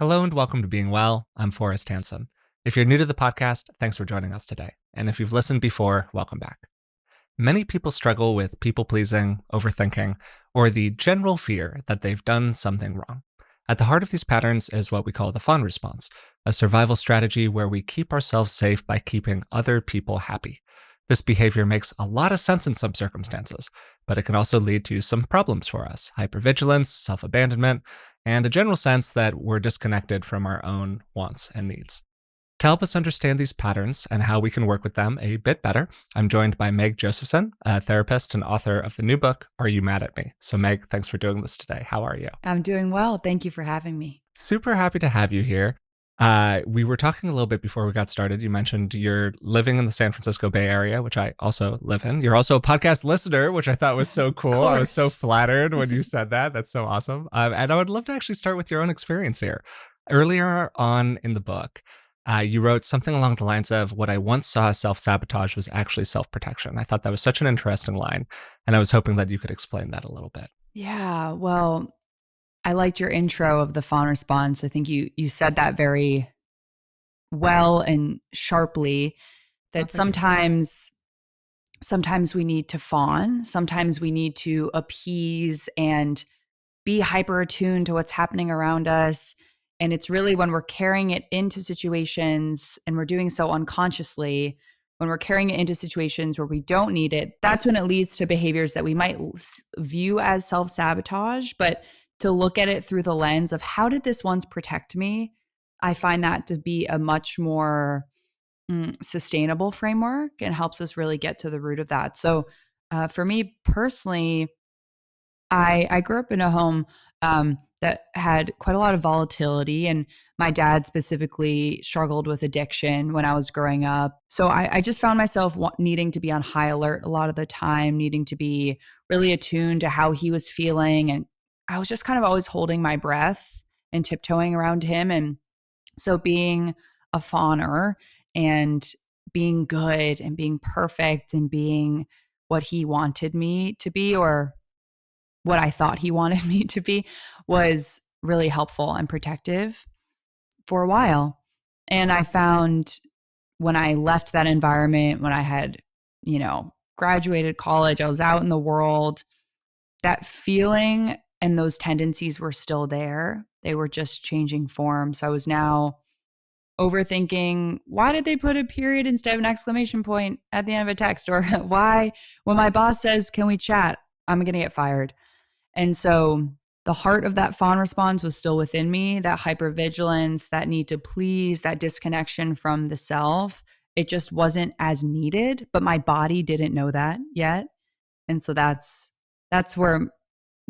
Hello and welcome to Being Well. I'm Forrest Hanson. If you're new to the podcast, thanks for joining us today. And if you've listened before, welcome back. Many people struggle with people pleasing, overthinking, or the general fear that they've done something wrong. At the heart of these patterns is what we call the fawn response, a survival strategy where we keep ourselves safe by keeping other people happy. This behavior makes a lot of sense in some circumstances, but it can also lead to some problems for us: hypervigilance, self-abandonment, and a general sense that we're disconnected from our own wants and needs. To help us understand these patterns and how we can work with them a bit better, I'm joined by Meg Josephson, a therapist and author of the new book, Are You Mad at Me? So Meg, thanks for doing this today. How are you? I'm doing well. Thank you for having me. Super happy to have you here. We were talking a little bit before we got started. You mentioned you're living in the San Francisco Bay Area, which I also live in. You're also a podcast listener, which I thought was so cool. I was so flattered when you said that. That's so awesome. And I would love to actually start with your own experience here. Earlier on in the book, you wrote something along the lines of, what I once saw as self-sabotage was actually self-protection. I thought that was such an interesting line, and I was hoping that you could explain that a little bit. Yeah, well, I liked your intro of the fawn response. I think you said that very well and sharply, that Thank you. sometimes we need to fawn, sometimes we need to appease and be hyper attuned to what's happening around us. And it's really when we're carrying it into situations and we're doing so unconsciously, when we're carrying it into situations where we don't need it, that's when it leads to behaviors that we might view as self sabotage. But to look at it through the lens of how did this once protect me, I find that to be a much more sustainable framework and helps us really get to the root of that. So for me personally, I grew up in a home that had quite a lot of volatility, and my dad specifically struggled with addiction when I was growing up. So I just found myself needing to be on high alert a lot of the time, needing to be really attuned to how he was feeling. And I was just kind of always holding my breath and tiptoeing around him. And so being a fawner and being good and being perfect and being what he wanted me to be, or what I thought he wanted me to be, was really helpful and protective for a while. And I found when I left that environment, when I had, graduated college, I was out in the world, that feeling and those tendencies were still there. They were just changing form. So I was now overthinking, why did they put a period instead of an exclamation point at the end of a text? Or why, when my boss says, can we chat? I'm going to get fired. And so the heart of that fawn response was still within me, that hypervigilance, that need to please, that disconnection from the self. It just wasn't as needed, but my body didn't know that yet. And so that's where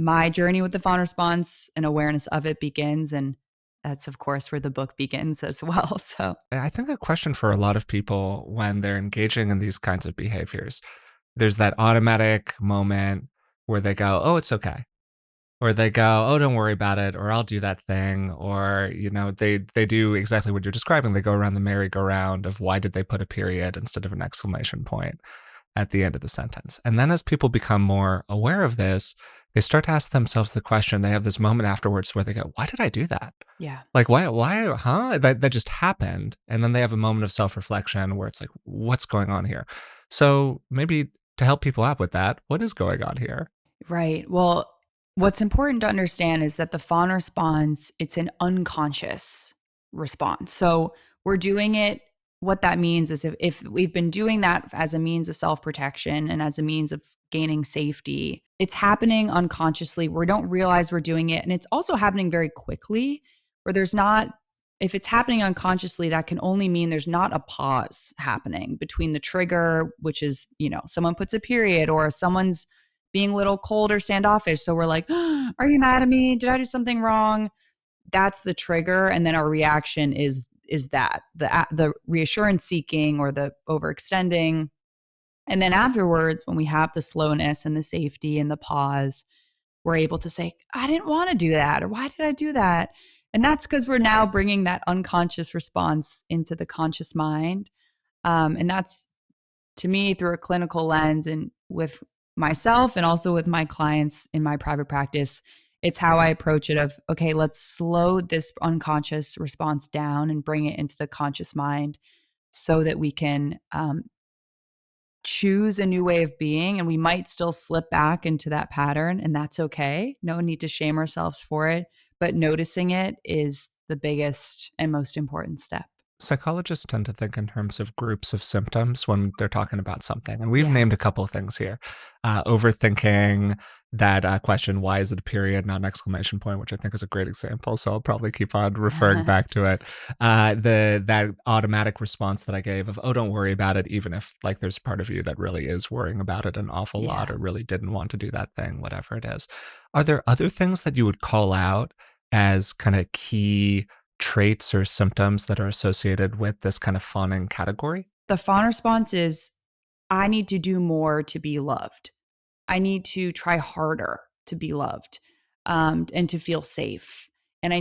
my journey with the fawn response and awareness of it begins. And that's, of course, where the book begins as well. So I think a question for a lot of people when they're engaging in these kinds of behaviors, there's that automatic moment where they go, oh, it's okay. Or they go, oh, don't worry about it, or I'll do that thing. Or, they do exactly what you're describing. They go around the merry-go-round of why did they put a period instead of an exclamation point at the end of the sentence. And then as people become more aware of this, they start to ask themselves the question. They have this moment afterwards where they go, why did I do that? yeah. Like, why, huh? That just happened. And then they have a moment of self-reflection where it's like, what's going on here? So maybe to help people out with that, what is going on here? Right. Well, what's important to understand is that the fawn response, it's an unconscious response. So we're doing it. What that means is if we've been doing that as a means of self-protection and as a means of gaining safety, it's happening unconsciously. We don't realize we're doing it. And it's also happening very quickly, where there's not, if it's happening unconsciously, that can only mean there's not a pause happening between the trigger, which is, someone puts a period or someone's being a little cold or standoffish. So we're like, oh, are you mad at me? Did I do something wrong? That's the trigger. And then our reaction is that the reassurance seeking or the overextending. And then afterwards, when we have the slowness and the safety and the pause, we're able to say, I didn't want to do that. Or why did I do that? And that's because we're now bringing that unconscious response into the conscious mind. And that's, to me, through a clinical lens and with myself and also with my clients in my private practice, It's how I approach it of, okay, let's slow this unconscious response down and bring it into the conscious mind so that we can choose a new way of being. And we might still slip back into that pattern, and that's okay. No need to shame ourselves for it. But noticing it is the biggest and most important step. Psychologists tend to think in terms of groups of symptoms when they're talking about something. And we've Yeah. named a couple of things here. Overthinking, that question, why is it a period, not an exclamation point, which I think is a great example. So I'll probably keep on referring back to it. That automatic response that I gave of, oh, don't worry about it, even if like there's a part of you that really is worrying about it an awful lot Yeah. or really didn't want to do that thing, whatever it is. Are there other things that you would call out as kind of key traits or symptoms that are associated with this kind of fawning category? The fawn response is, I need to do more to be loved. I need to try harder to be loved, and to feel safe. And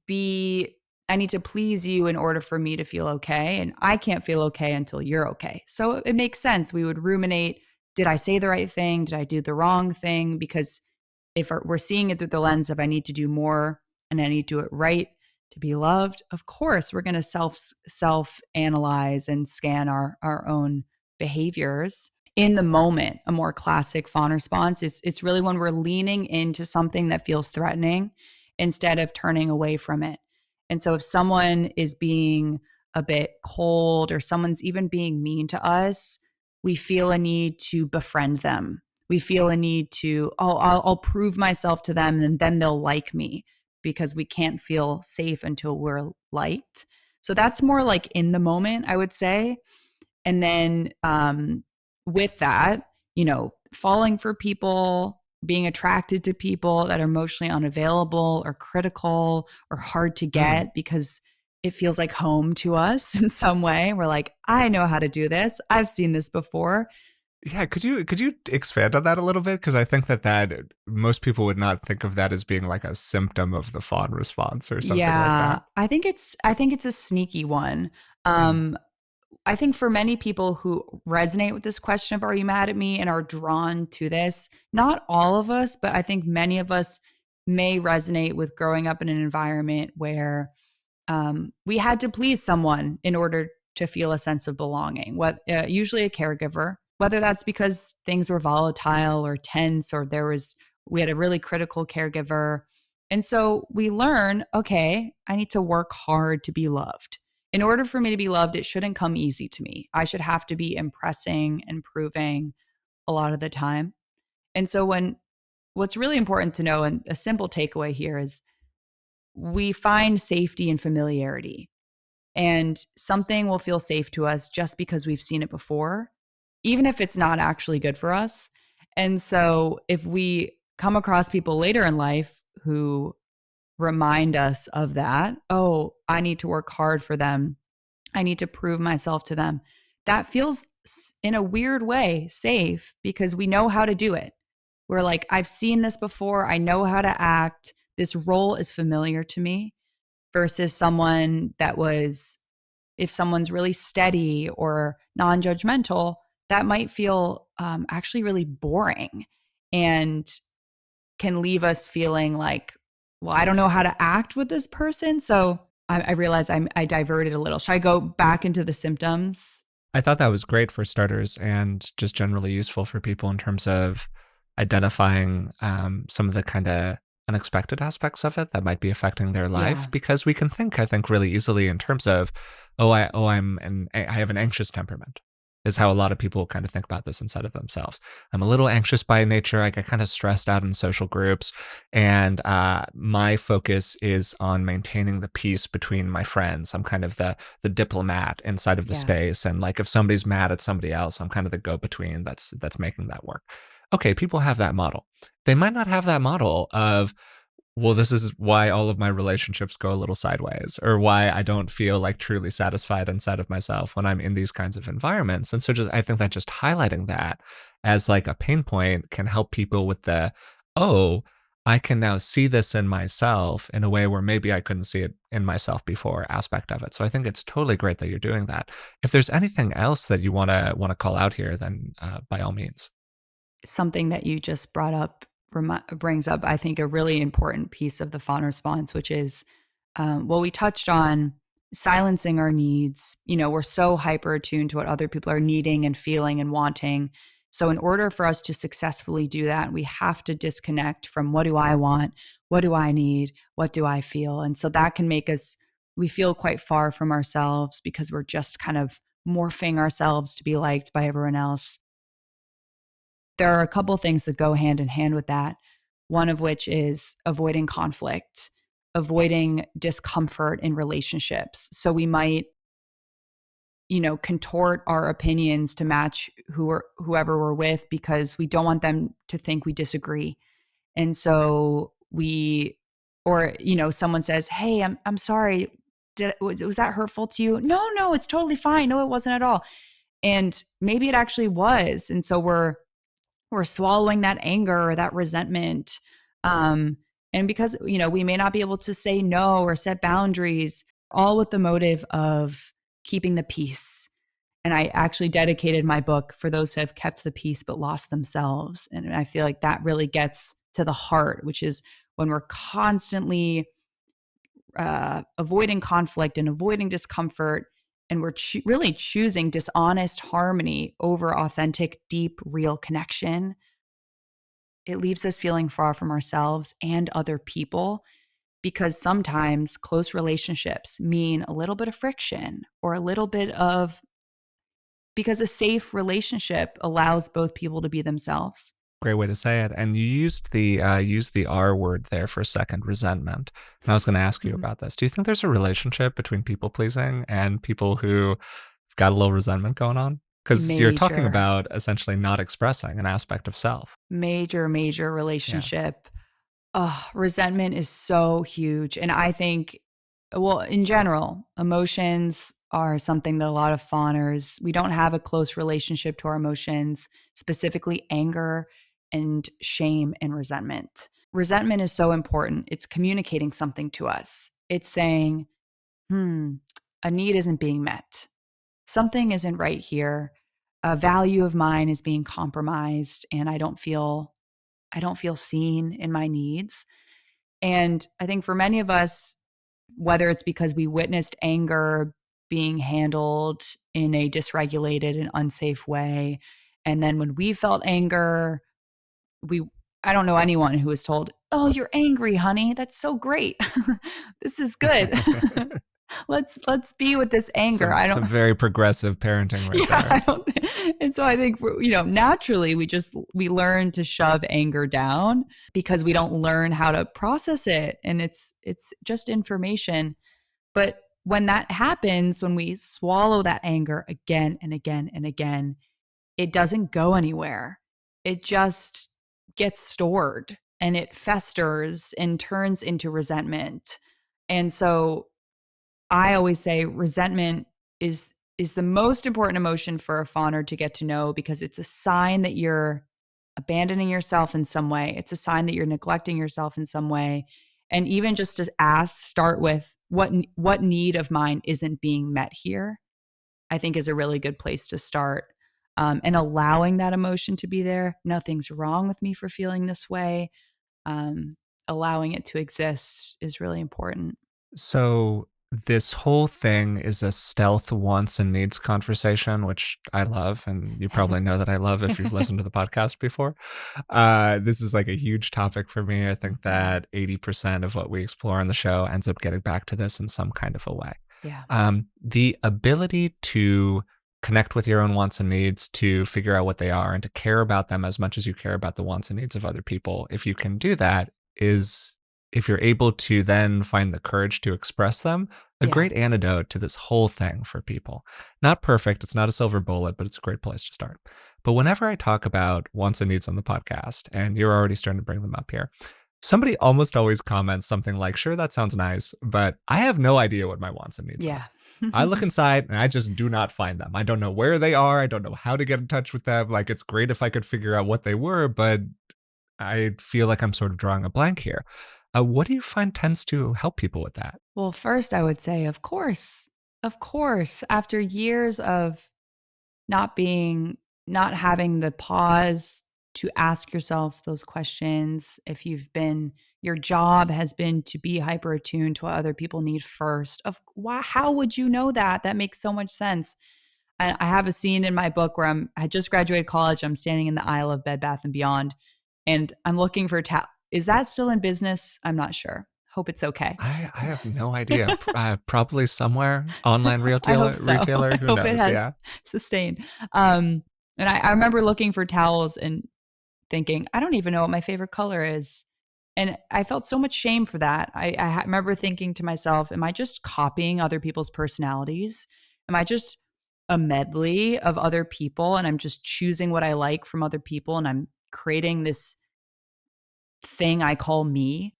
be I need to please you in order for me to feel okay. And I can't feel okay until you're okay. So it makes sense. We would ruminate, did I say the right thing? Did I do the wrong thing? Because if we're seeing it through the lens of I need to do more and I need to do it right to be loved, of course we're going to self analyze and scan our own behaviors. In the moment, a more classic fawn response is, it's really when we're leaning into something that feels threatening instead of turning away from it. And so if someone is being a bit cold or someone's even being mean to us, we feel a need to befriend them. We feel a need to, oh, I'll prove myself to them and then they'll like me, because we can't feel safe until we're liked. So that's more like in the moment, I would say. And then with that, falling for people, being attracted to people that are emotionally unavailable or critical or hard to Mm. get because it feels like home to us in some way. We're like, I know how to do this. I've seen this before. Yeah, could you expand on that a little bit? Because I think that most people would not think of that as being like a symptom of the fawn response or something like Yeah, that. I think it's a sneaky one. Mm. Um, I think for many people who resonate with this question of, are you mad at me, and are drawn to this, not all of us, but I think many of us may resonate with growing up in an environment where we had to please someone in order to feel a sense of belonging. Usually a caregiver, whether that's because things were volatile or tense, or we had a really critical caregiver. And so we learn, okay, I need to work hard to be loved. In order for me to be loved, it shouldn't come easy to me. I should have to be impressing and proving a lot of the time. And so what's really important to know, and a simple takeaway here, is we find safety in familiarity. And something will feel safe to us just because we've seen it before, even if it's not actually good for us. And so if we come across people later in life who remind us of that, oh, I need to work hard for them, I need to prove myself to them, that feels in a weird way safe because we know how to do it. We're like, I've seen this before, I know how to act. This role is familiar to me, versus someone that was, if someone's really steady or non-judgmental, that might feel actually really boring and can leave us feeling like, well, I don't know how to act with this person. So I realize I diverted a little. Should I go back into the symptoms? I thought that was great for starters and just generally useful for people in terms of identifying some of the kind of unexpected aspects of it that might be affecting their life, Yeah. because we can think, I think, really easily in terms of, I have an anxious temperament, is how a lot of people kind of think about this inside of themselves. I'm a little anxious by nature. I get kind of stressed out in social groups, and my focus is on maintaining the peace between my friends. I'm kind of the diplomat inside of the Yeah. space, and like if somebody's mad at somebody else, I'm kind of the go-between that's making that work. Okay, people have that model. They might not have that model of, well, this is why all of my relationships go a little sideways, or why I don't feel like truly satisfied inside of myself when I'm in these kinds of environments. And so I think that just highlighting that as like a pain point can help people with oh, I can now see this in myself in a way where maybe I couldn't see it in myself before aspect of it. So I think it's totally great that you're doing that. If there's anything else that you want to call out here, then by all means. Something that you just brought up brings up, I think, a really important piece of the fawn response, which is, well, we touched on silencing our needs. We're so hyper attuned to what other people are needing and feeling and wanting. So in order for us to successfully do that, we have to disconnect from what do I want? What do I need? What do I feel? And so that can make us, we feel quite far from ourselves because we're just kind of morphing ourselves to be liked by everyone else. There are a couple things that go hand in hand with that. One of which is avoiding conflict, avoiding discomfort in relationships. So we might, contort our opinions to match whoever we're with because we don't want them to think we disagree. And so someone says, "Hey, I'm sorry. Was that hurtful to you?" No, it's totally fine. No, it wasn't at all. And maybe it actually was. And so we're swallowing that anger or that resentment. And because, we may not be able to say no or set boundaries, all with the motive of keeping the peace. And I actually dedicated my book for those who have kept the peace but lost themselves. And I feel like that really gets to the heart, which is when we're constantly avoiding conflict and avoiding discomfort, and we're really choosing dishonest harmony over authentic, deep, real connection. It leaves us feeling far from ourselves and other people because sometimes close relationships mean a little bit of friction or a little bit of, because a safe relationship allows both people to be themselves. Great way to say it. And you used the R word there for a second, resentment. And I was going to ask you Mhm. about this. Do you think there's a relationship between people pleasing and people who've got a little resentment going on? Because you're talking Major, about essentially not expressing an aspect of self. major Yeah. relationship. Oh, resentment is so huge. And I think, well, in general, emotions are something that a lot of fawners, we don't have a close relationship to our emotions, specifically anger and shame and resentment. Resentment is so important. It's communicating something to us. It's saying, a need isn't being met. Something isn't right here. A value of mine is being compromised and I don't feel seen in my needs. And I think for many of us, whether it's because we witnessed anger being handled in a dysregulated and unsafe way, and then when we felt anger, we I don't know anyone who was told, "Oh, you're angry, honey. That's so great. This is good. Let's be with this anger." I don't Some very progressive parenting right yeah, I there. don't and so I think naturally we learn to shove anger down because we don't learn how to process it, and it's just information. But when that happens, when we swallow that anger again and again and again, it doesn't go anywhere. It just gets stored and it festers and turns into resentment. And so I always say resentment is the most important emotion for a fawner to get to know because it's a sign that you're abandoning yourself in some way. It's a sign that you're neglecting yourself in some way. And even just to start with what need of mine isn't being met here, I think is a really good place to start. And allowing that emotion to be there. Nothing's wrong with me for feeling this way. Um, Allowing it to exist is really important. So this whole thing is a stealth wants and needs conversation, which I love, and you probably know that I love if you've listened to the podcast before. This is like a huge topic for me. I think Mhm. that 80% of what we explore on the show ends up getting back to this in some kind of a way. Yeah. The ability to connect with your own wants and needs, to figure out what they are, and to care about them as much as you care about the wants and needs of other people. If you can do that, is if you're able to then find the courage to express them, a Yeah. great antidote to this whole thing for people. Not perfect, it's not a silver bullet, but it's a great place to start. But whenever I talk about wants and needs on the podcast, and you're already starting to bring them up here, somebody almost always comments something like, sure, that sounds nice, but I have no idea what my wants and needs are. Yeah. I look inside and I just do not find them. I don't know where they are. I don't know how to get in touch with them. Like, it's great if I could figure out what they were, but I feel like I'm sort of drawing a blank here. What do you find tends to help people with that? Well, first, I would say, of course. Of course. After years of not having the pause to ask yourself those questions. If your job has been to be hyper attuned to what other people need first, how would you know that? That makes so much sense. I have a scene in my book where I just graduated college. I'm standing in the aisle of Bed Bath and Beyond, and I'm looking for Is that still in business? I'm not sure. Hope it's okay. I have no idea. Probably somewhere. Online I hope retailer, so. retailer, I who hope it knows? has Yeah. sustained. And I remember looking for towels and thinking, I don't even know what my favorite color is. And I felt so much shame for that. I remember thinking to myself, am I just copying other people's personalities? Am I just a medley of other people and I'm just choosing what I like from other people and I'm creating this thing I call me?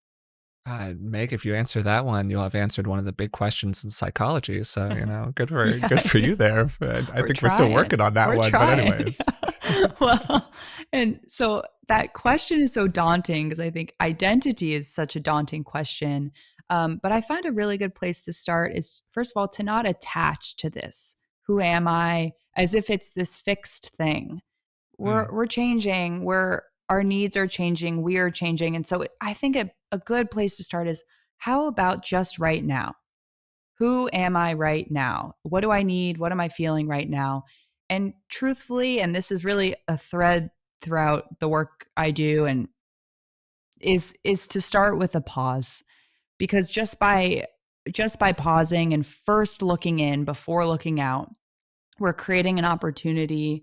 Meg, if you answer that one, you'll have answered one of the big questions in psychology. So, good Yeah, for you there. I we're think we're still trying. working on that We're one. But trying. anyways, Well, and so that question is so daunting because I think identity is such a daunting question. But I find a really good place to start is, first of all, to not attach to this. Who am I? As if it's this fixed thing. mm, We're changing. Our needs are changing. We are changing. And so I think a good place to start is, how about just right now? Who am I right now? What do I need? What am I feeling right now? And truthfully, and this is really a thread throughout the work I do, and is to start with a pause, because just by pausing and first looking in before looking out, we're creating an opportunity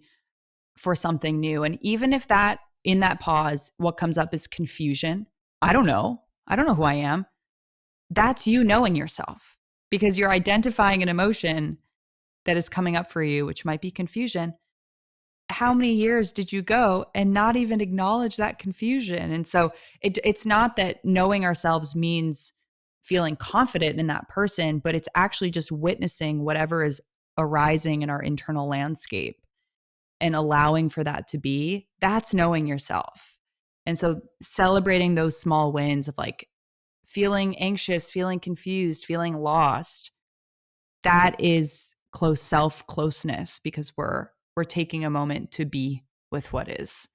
for something new. And even if that in that pause, what comes up is confusion. I don't know. I don't know who I am. That's you knowing yourself, because you're identifying an emotion that is coming up for you, which might be confusion. How many years did you go and not even acknowledge that confusion? And so it's not that knowing ourselves means feeling confident in that person, but it's actually just witnessing whatever is arising in our internal landscape and allowing for that to be. That's knowing yourself. And so celebrating those small wins of like feeling anxious, feeling confused, feeling lost, that is closeness, because we're taking a moment to be with what is.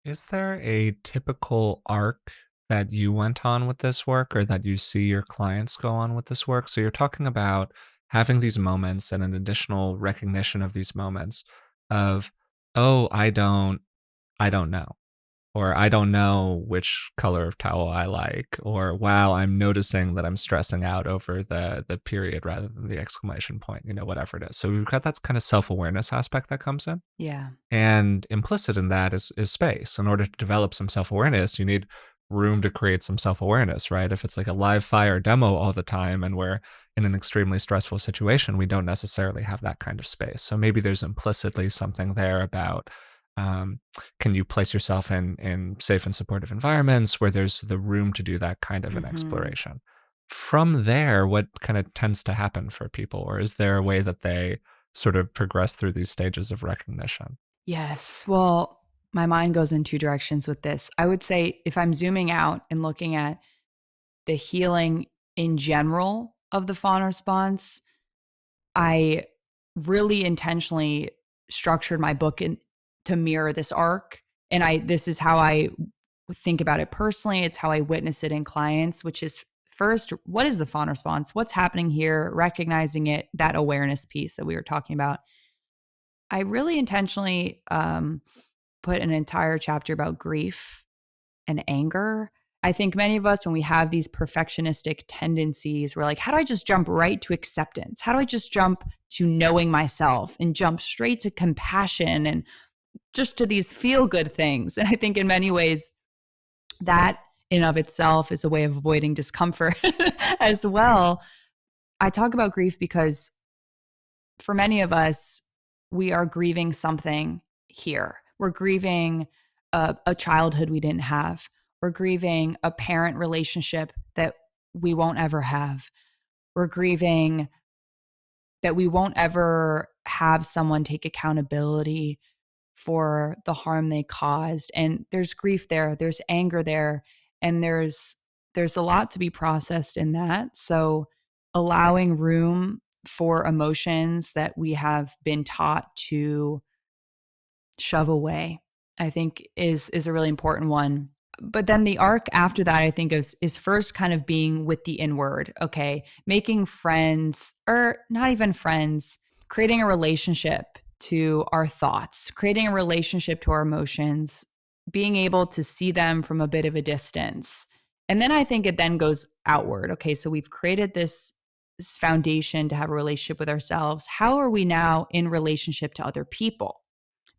is there a typical arc that you went on with this work or that you see your clients go on with this work? So you're talking about having these moments and an additional recognition of these moments of, oh, I don't know. Or I don't know which color of towel I like, or wow, I'm noticing that I'm stressing out over the period rather than the exclamation point, whatever it is. So we've got that kind of self-awareness aspect that comes in. Yeah. And implicit in that is space. In order to develop some self-awareness, you need room to create some self-awareness, right? If it's like a live fire demo all the time and we're in an extremely stressful situation, we don't necessarily have that kind of space. So maybe there's implicitly something there about, um, can you place yourself in safe and supportive environments where there's the room to do that kind of an Hmm. exploration. From there, what kind of tends to happen for people, or is there a way that they sort of progress through these stages of recognition? Yes. Well, my mind goes in two directions with this. I would say if I'm zooming out and looking at the healing in general of the fawn response, I really intentionally structured my book to mirror this arc. And this is how I think about it personally. It's how I witness it in clients, which is, first, what is the fawn response? What's happening here? Recognizing it, that awareness piece that we were talking about. I really intentionally put an entire chapter about grief and anger. I think many of us, when we have these perfectionistic tendencies, we're like, how do I just jump right to acceptance? How do I just jump to knowing myself and jump straight to compassion and just to these feel good things? And I think in many ways, that in of itself is a way of avoiding discomfort as well. I talk about grief because for many of us, we are grieving something here. We're grieving a childhood we didn't have. We're grieving a parent relationship that we won't ever have. We're grieving that we won't ever have someone take accountability for the harm they caused. And there's grief there, there's anger there, and there's a lot to be processed in that. So allowing room for emotions that we have been taught to shove away. I think is a really important one. But then the arc after that, I think is first kind of being with the inward. Okay, making friends, or not even friends, creating a relationship to our thoughts, creating a relationship to our emotions, being able to see them from a bit of a distance. And then I think it then goes outward. Okay, so we've created this foundation to have a relationship with ourselves. How are we now in relationship to other people?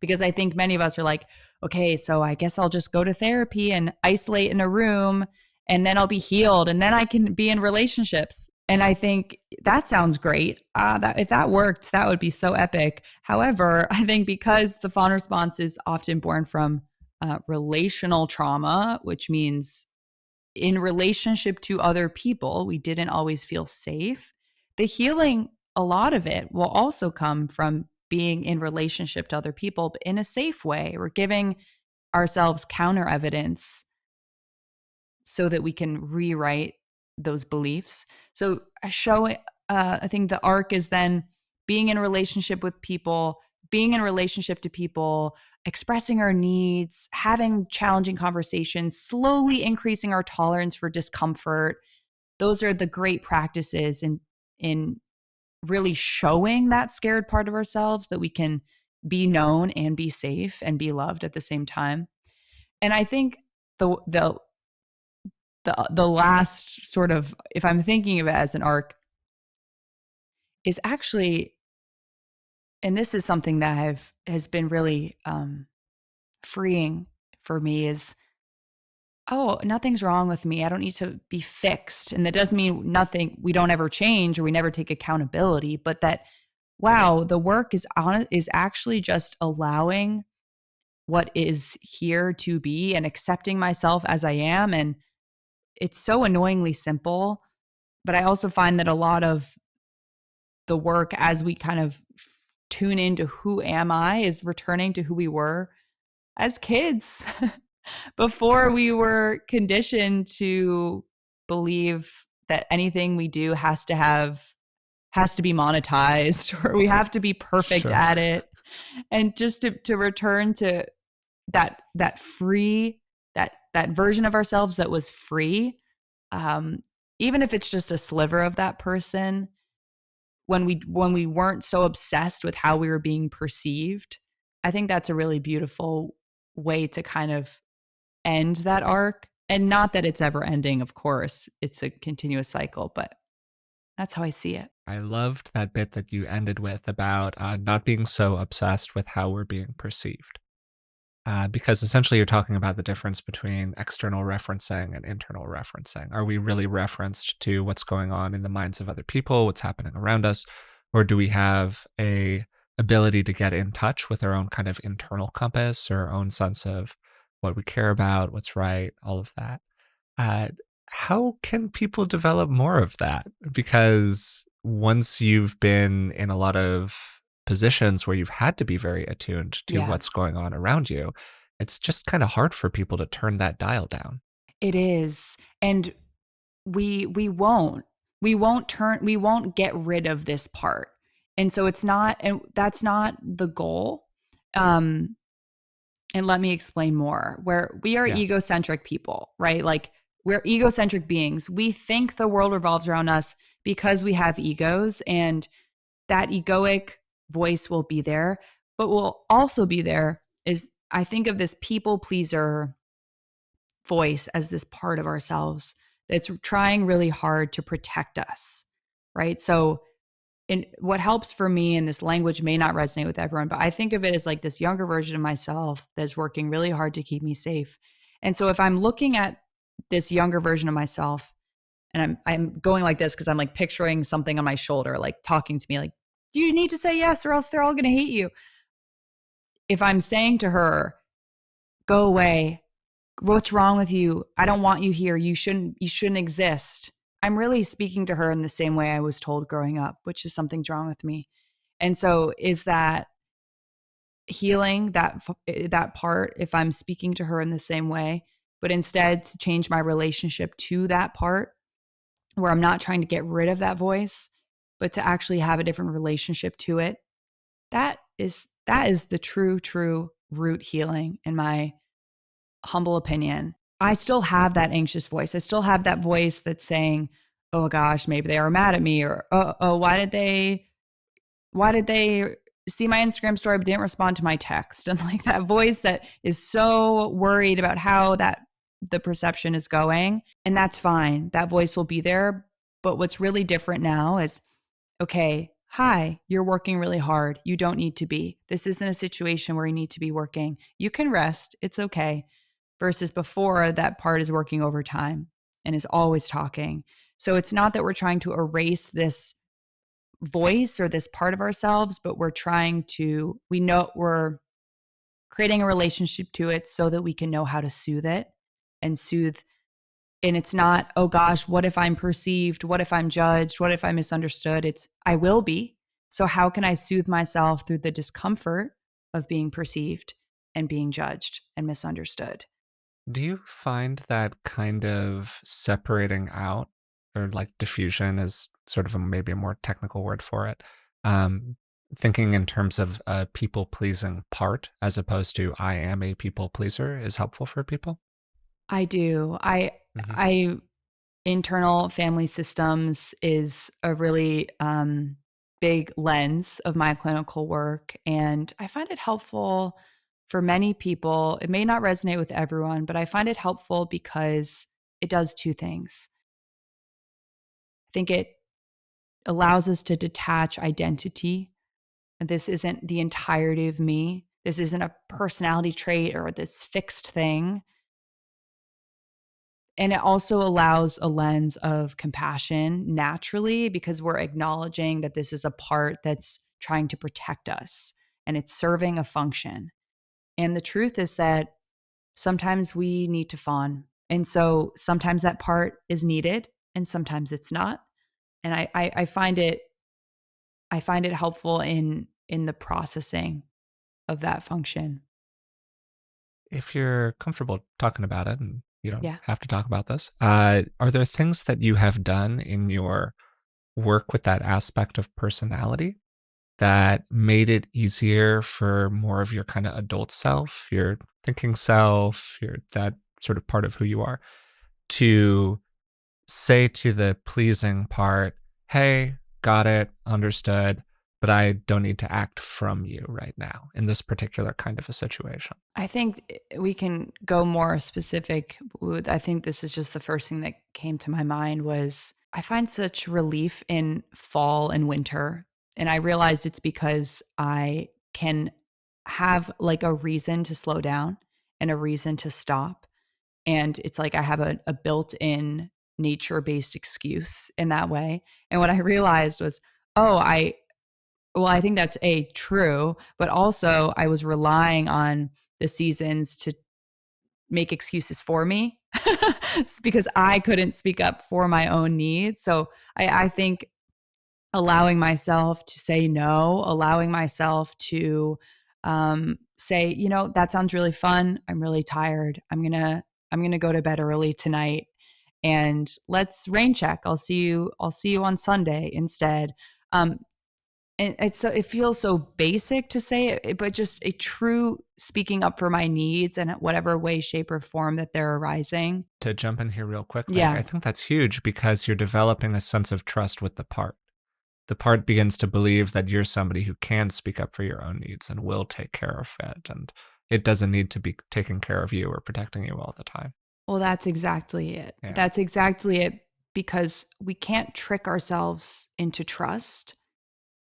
Because I think many of us are like, okay, so I guess I'll just go to therapy and isolate in a room, and then I'll be healed, and then I can be in relationships. And I think that sounds great. That if that worked, that would be so epic. However, I think because the fawn response is often born from relational trauma, which means in relationship to other people, we didn't always feel safe. The healing, a lot of it will also come from being in relationship to other people, but in a safe way. We're giving ourselves counter evidence so that we can rewrite those beliefs. So I think the arc is then being in a relationship with people, being in a relationship to people, expressing our needs, having challenging conversations, slowly increasing our tolerance for discomfort. Those are the great practices in really showing that scared part of ourselves that we can be known and be safe and be loved at the same time. And I think the last sort of, if I'm thinking of it as an arc, is actually, and this is something that has been really freeing for me, is, oh, nothing's wrong with me. I don't need to be fixed. And that doesn't mean nothing, we don't ever change or we never take accountability, but that, wow, the work is actually just allowing what is here to be and accepting myself as I am. And it's so annoyingly simple. But I also find that a lot of the work, as we kind of tune into who am I, is returning to who we were as kids before we were conditioned to believe that anything we do has to be monetized or we have to be perfect Sure. at it. And just to return to that free, that version of ourselves that was free, um even if it's just a sliver of that person, when we weren't so obsessed with how we were being perceived. I think that's a really beautiful way to kind of end that arc. And not that it's ever ending, of course. It's a continuous cycle, but that's how I see it. I loved that bit that you ended with about not being so obsessed with how we're being perceived. Because essentially you're talking about the difference between external referencing and internal referencing. Are we really referenced to what's going on in the minds of other people, what's happening around us, or do we have a ability to get in touch with our own kind of internal compass or our own sense of what we care about, what's right, all of that? Uh, how can people develop more of that? Because once you've been in a lot of positions where you've had to be very attuned to Yeah, what's going on around you, it's just kind of hard for people to turn that dial down. it is. And we won't get rid of this part. And so it's not, and that's not the goal. Um and let me explain more. Where we are Yeah. egocentric people, right? Like, we're egocentric beings. We think the world revolves around us because we have egos, and that egoic voice will be there. But will also be there is, I think of this people pleaser voice as this part of ourselves that's trying really hard to protect us, right? So, and what helps for me, and this language may not resonate with everyone, but I think of it as like this younger version of myself that's working really hard to keep me safe. And so if I'm looking at this younger version of myself, and I'm going like this because I'm like picturing something on my shoulder, like talking to me, like, you need to say yes or else they're all going to hate you. If I'm saying to her, go away, what's wrong with you? I don't want you here. You shouldn't exist. I'm really speaking to her in the same way I was told growing up, which is something's wrong with me. And so is that healing that part if I'm speaking to her in the same way, but instead to change my relationship to that part where I'm not trying to get rid of that voice, but to actually have a different relationship to it. That is the true root healing, in my humble opinion. I still have that anxious voice. I still have that voice that's saying, oh gosh, maybe they are mad at me, or oh, why did they see my Instagram story but didn't respond to my text? And like that voice that is so worried about how the perception is going. And that's fine. That voice will be there. But what's really different now is, okay, hi, you're working really hard. You don't need to be. This isn't a situation where you need to be working. You can rest. It's okay. Versus before, that part is working overtime and is always talking. So it's not that we're trying to erase this voice or this part of ourselves, but we know we're creating a relationship to it so that we can know how to soothe it and soothe. And it's not, oh gosh, what if I'm perceived? What if I'm judged? What if I'm misunderstood? It's, I will be. So how can I soothe myself through the discomfort of being perceived and being judged and misunderstood? Do you find that kind of separating out, or like diffusion is sort of maybe a more technical word for it, um, thinking in terms of a people pleasing part as opposed to I am a people pleaser is helpful for people? I do. Hmm. I internal family systems is a really big lens of my clinical work. And I find it helpful for many people. It may not resonate with everyone, but I find it helpful because it does two things. I think it allows us to detach identity. And this isn't the entirety of me. This isn't a personality trait or this fixed thing. And it also allows a lens of compassion naturally because we're acknowledging that this is a part that's trying to protect us and it's serving a function. And the truth is that sometimes we need to fawn. And so sometimes that part is needed and sometimes it's not. And I find it helpful in the processing of that function. If you're comfortable talking about it, and you don't Yeah. have to talk about this, are there things that you have done in your work with that aspect of personality that made it easier for more of your kind of adult self, your thinking self, your that sort of part of who you are, to say to the pleasing part, "Hey, got it, understood, but I don't need to act from you right now in this particular kind of a situation." I think we can go more specific. I think this is just the first thing that came to my mind was I find such relief in fall and winter. And I realized it's because I can have like a reason to slow down and a reason to stop. And it's like I have a built in nature based excuse in that way. And what I realized was, oh, I think that's true, but also I was relying on the seasons to make excuses for me because I couldn't speak up for my own needs. So I think allowing myself to say no, allowing myself to say, that sounds really fun. I'm really tired. I'm gonna go to bed early tonight, and let's rain check. I'll see you on Sunday instead. Um, and it feels so basic to say it, but just a true speaking up for my needs in whatever way, shape, or form that they're arising. To jump in here real quick, Meg, Yeah. I think that's huge because you're developing a sense of trust with the part. The part begins to believe that you're somebody who can speak up for your own needs and will take care of it. And it doesn't need to be taking care of you or protecting you all the time. Well, that's exactly it. Yeah. That's exactly it because we can't trick ourselves into trust.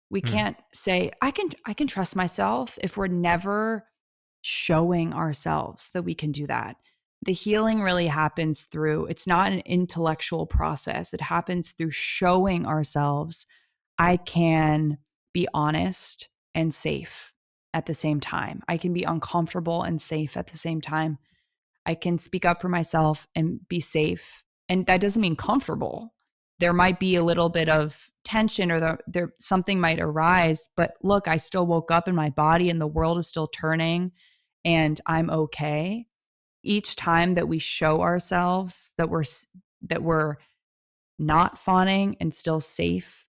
We Hmm. can't say I can trust myself if we're never showing ourselves that we can do that. The healing really happens through it's not an intellectual process. It happens through showing ourselves I can be honest and safe at the same time. I can be uncomfortable and safe at the same time. I can speak up for myself and be safe. And that doesn't mean comfortable. There might be a little bit of tension or there something might arise, but look, I still woke up in my body and the world is still turning and I'm okay. Each time that we show ourselves that we're not fawning and still safe,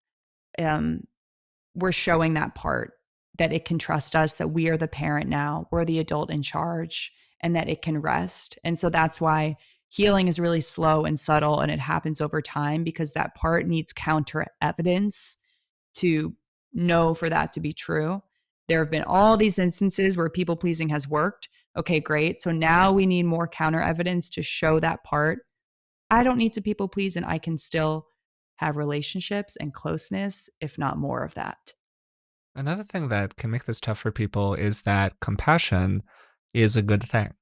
um, we're showing that part. that it can trust us, that we are the parent now, we're the adult in charge, and that it can rest. And so that's why healing is really slow and subtle, and it happens over time because that part needs counter evidence to know for that to be true. There have been all these instances where people pleasing has worked. Okay, great. So now we need more counter evidence to show that part. I don't need to people please, and I can still have relationships and closeness, if not more of that. Another thing that can make this tough for people is that compassion is a good thing.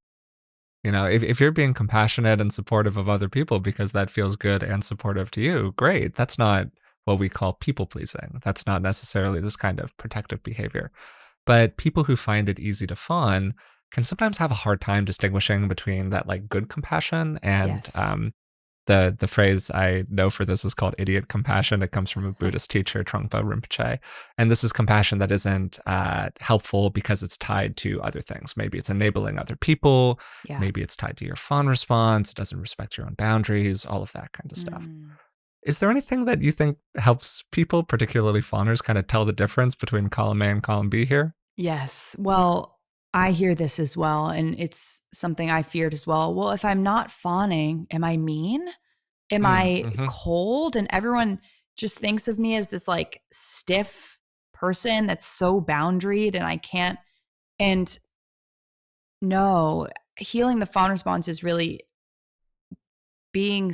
If you're being compassionate and supportive of other people because that feels good and supportive to you, great. That's not what we call people pleasing. That's not necessarily this kind of protective behavior. But people who find it easy to fawn can sometimes have a hard time distinguishing between that like good compassion and Yes. the phrase I know for this is called idiot compassion. It comes from a Buddhist teacher, Trungpa Rinpoche. And this is compassion that isn't helpful because it's tied to other things. Maybe it's enabling other people. Yeah. Maybe it's tied to your fawn response. It doesn't respect your own boundaries, all of that kind of stuff. Mm. Is there anything that you think helps people, particularly fawners, kind of tell the difference between column A and column B here? Yes. Well, I hear this as well. And it's something I feared as well. Well, if I'm not fawning, am I mean? Am I Mm-hmm. cold? And everyone just thinks of me as this like stiff person that's so boundaried and I can't. And no, healing the fawn response is really being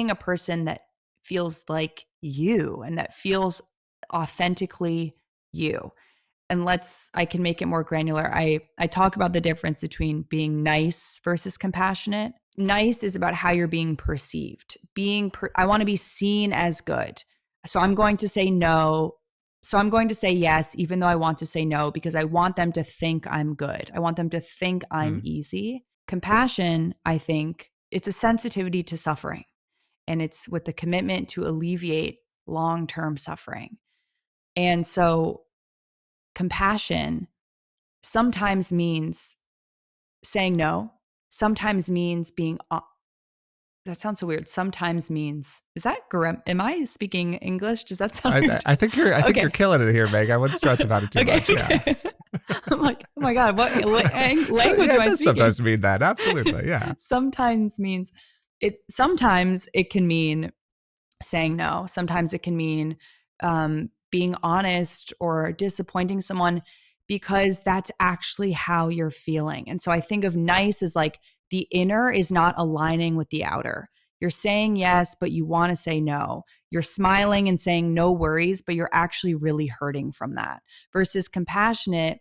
a person that feels like you and that feels authentically you. And I can make it more granular. I talk about the difference between being nice versus compassionate. Nice is about how you're being perceived. I want to be seen as good. So I'm going to say no. So I'm going to say yes, even though I want to say no, because I want them to think I'm good. I want them to think I'm Mm. easy. Compassion, I think, it's a sensitivity to suffering, and it's with the commitment to alleviate long-term suffering. And so compassion sometimes means saying no, sometimes means that sounds so weird. Sometimes means, is that am I speaking English? Does that sound I, weird? I think you're I think you're Okay. killing it here, Meg. I wouldn't stress about it too Okay. much. Yeah. Okay. I'm like, oh my God, what So language yeah, am it I does speaking? sometimes mean that. Absolutely. Yeah. Sometimes it can mean saying no. Sometimes it can mean being honest or disappointing someone because that's actually how you're feeling. And so I think of nice as like the inner is not aligning with the outer. You're saying yes, but you want to say no. You're smiling and saying no worries, but you're actually really hurting from that. Versus compassionate,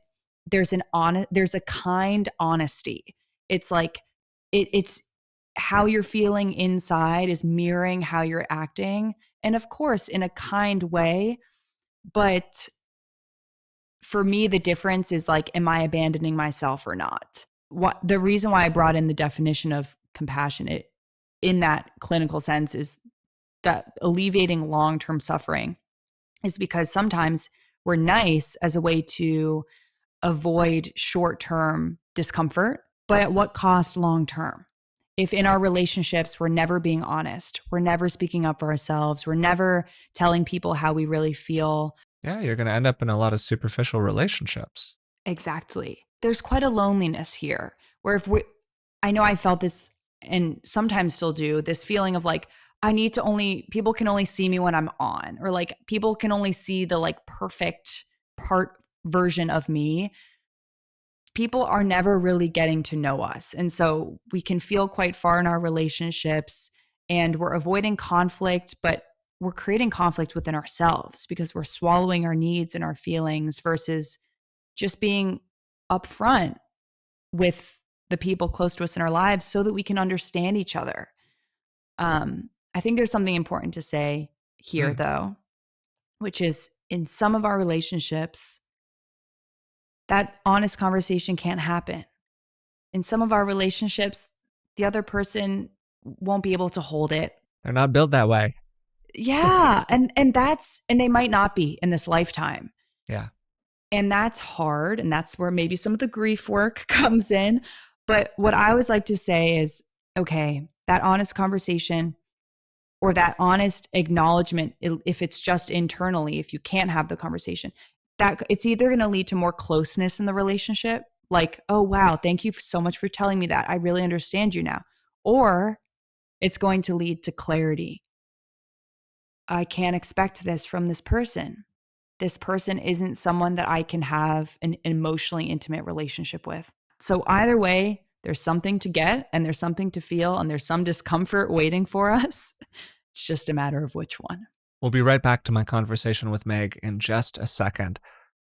there's a kind honesty. It's like it's how you're feeling inside is mirroring how you're acting. And of course, in a kind way. But for me, the difference is like, am I abandoning myself or not? What the reason why I brought in the definition of compassionate in that clinical sense is that alleviating long term suffering is because sometimes we're nice as a way to avoid short term discomfort, but at what cost long term? If in our relationships, we're never being honest, we're never speaking up for ourselves, we're never telling people how we really feel. Yeah, you're going to end up in a lot of superficial relationships. Exactly. There's quite a loneliness here where I know I felt this and sometimes still do this feeling of like, people can only see me when I'm on, or like people can only see the like perfect part version of me. People are never really getting to know us. And so we can feel quite far in our relationships and we're avoiding conflict, but we're creating conflict within ourselves because we're swallowing our needs and our feelings versus just being upfront with the people close to us in our lives so that we can understand each other. I think there's something important to say here, Mm. though, which is in some of our relationships, that honest conversation can't happen. In some of our relationships, the other person won't be able to hold it. They're not built that way. Yeah, and they might not be in this lifetime. Yeah. And that's hard, and that's where maybe some of the grief work comes in. But what I always like to say is, okay, that honest conversation or that honest acknowledgement, if it's just internally, if you can't have the conversation, that it's either going to lead to more closeness in the relationship, like, oh, wow, thank you so much for telling me that. I really understand you now. Or it's going to lead to clarity. I can't expect this from this person. This person isn't someone that I can have an emotionally intimate relationship with. So either way, there's something to get and there's something to feel and there's some discomfort waiting for us. It's just a matter of which one. We'll be right back to my conversation with Meg in just a second.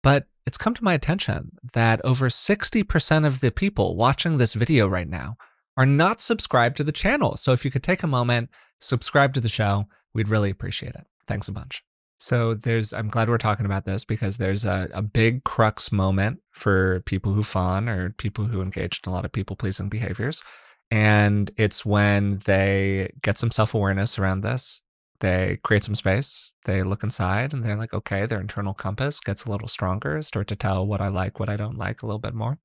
But it's come to my attention that over 60% of the people watching this video right now are not subscribed to the channel. So if you could take a moment, subscribe to the show, we'd really appreciate it. Thanks a bunch. So I'm glad we're talking about this because there's a big crux moment for people who fawn or people who engage in a lot of people-pleasing behaviors. And it's when they get some self-awareness around this. They create some space, they look inside, and they're like, okay, their internal compass gets a little stronger, start to tell what I like, what I don't like a little bit more.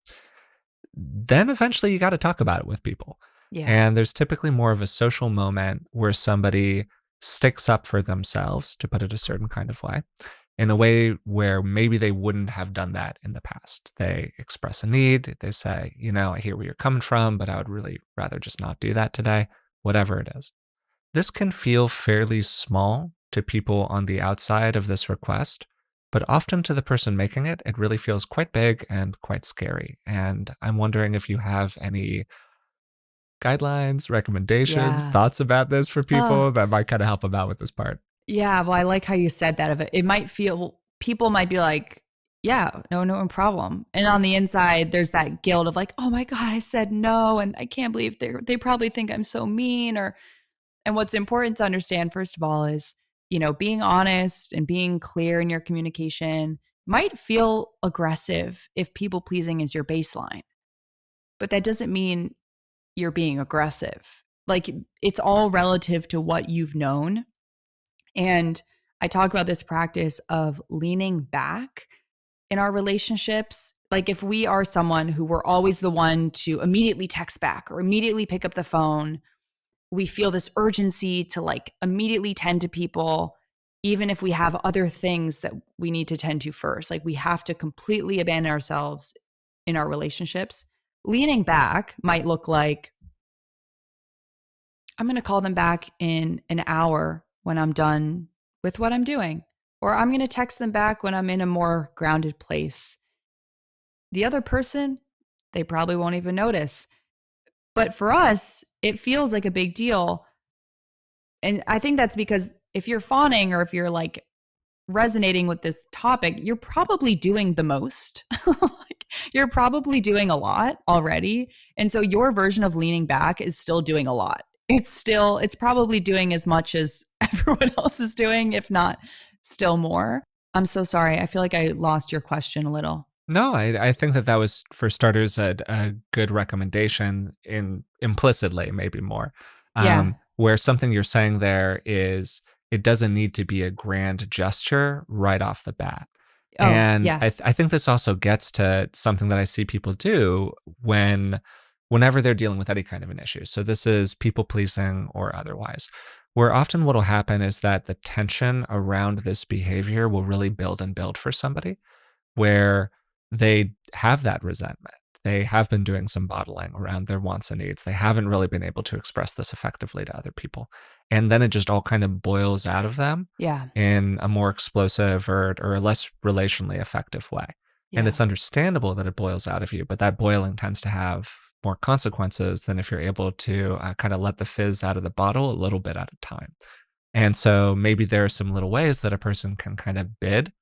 Then eventually you got to talk about it with people. Yeah. And there's typically more of a social moment where somebody sticks up for themselves, to put it a certain kind of way, in a way where maybe they wouldn't have done that in the past. They express a need. They say, I hear where you're coming from, but I would really rather just not do that today, whatever it is. This can feel fairly small to people on the outside of this request, but often to the person making it, it really feels quite big and quite scary. And I'm wondering if you have any guidelines, recommendations, Yeah. thoughts about this for Oh, people that might kind of help them out with this part. yeah. Well, I like how you said that. Of it, it might feel people might be like, yeah, no problem. And on the inside, there's that guilt of like, oh my God, I said no. And I can't believe they probably think I'm so mean. And what's important to understand, first of all, is, being honest and being clear in your communication might feel aggressive if people pleasing is your baseline, but that doesn't mean you're being aggressive. Like, it's all relative to what you've known. And I talk about this practice of leaning back in our relationships. Like, if we are someone who we're always the one to immediately text back or immediately pick up the phone, we feel this urgency to like immediately tend to people, even if we have other things that we need to tend to first. Like, we have to completely abandon ourselves in our relationships. Leaning back might look like, I'm going to call them back in an hour when I'm done with what I'm doing, or I'm going to text them back when I'm in a more grounded place. The other person, they probably won't even notice. But for us, it feels like a big deal. And I think that's because if you're fawning or if you're like resonating with this topic, you're probably doing the most. Like, you're probably doing a lot already. And so your version of leaning back is still doing a lot. It's probably doing as much as everyone else is doing, if not still more. I'm so sorry. I feel like I lost your question a little. No, I think that was, for starters, a good recommendation implicitly, maybe more. Yeah. Where something you're saying there is it doesn't need to be a grand gesture right off the bat. Oh, And yeah. I think this also gets to something that I see people do whenever they're dealing with any kind of an issue. So this is people pleasing or otherwise, where often what will happen is that the tension around this behavior will really build and build for somebody, where they have that resentment. They have been doing some bottling around their wants and needs. They haven't really been able to express this effectively to other people. And then it just all kind of boils out of them Yeah. in a more explosive or a less relationally effective way. And Yeah. it's understandable that it boils out of you, but that boiling tends to have more consequences than if you're able to kind of let the fizz out of the bottle a little bit at a time. And so maybe there are some little ways that a person can kind of bid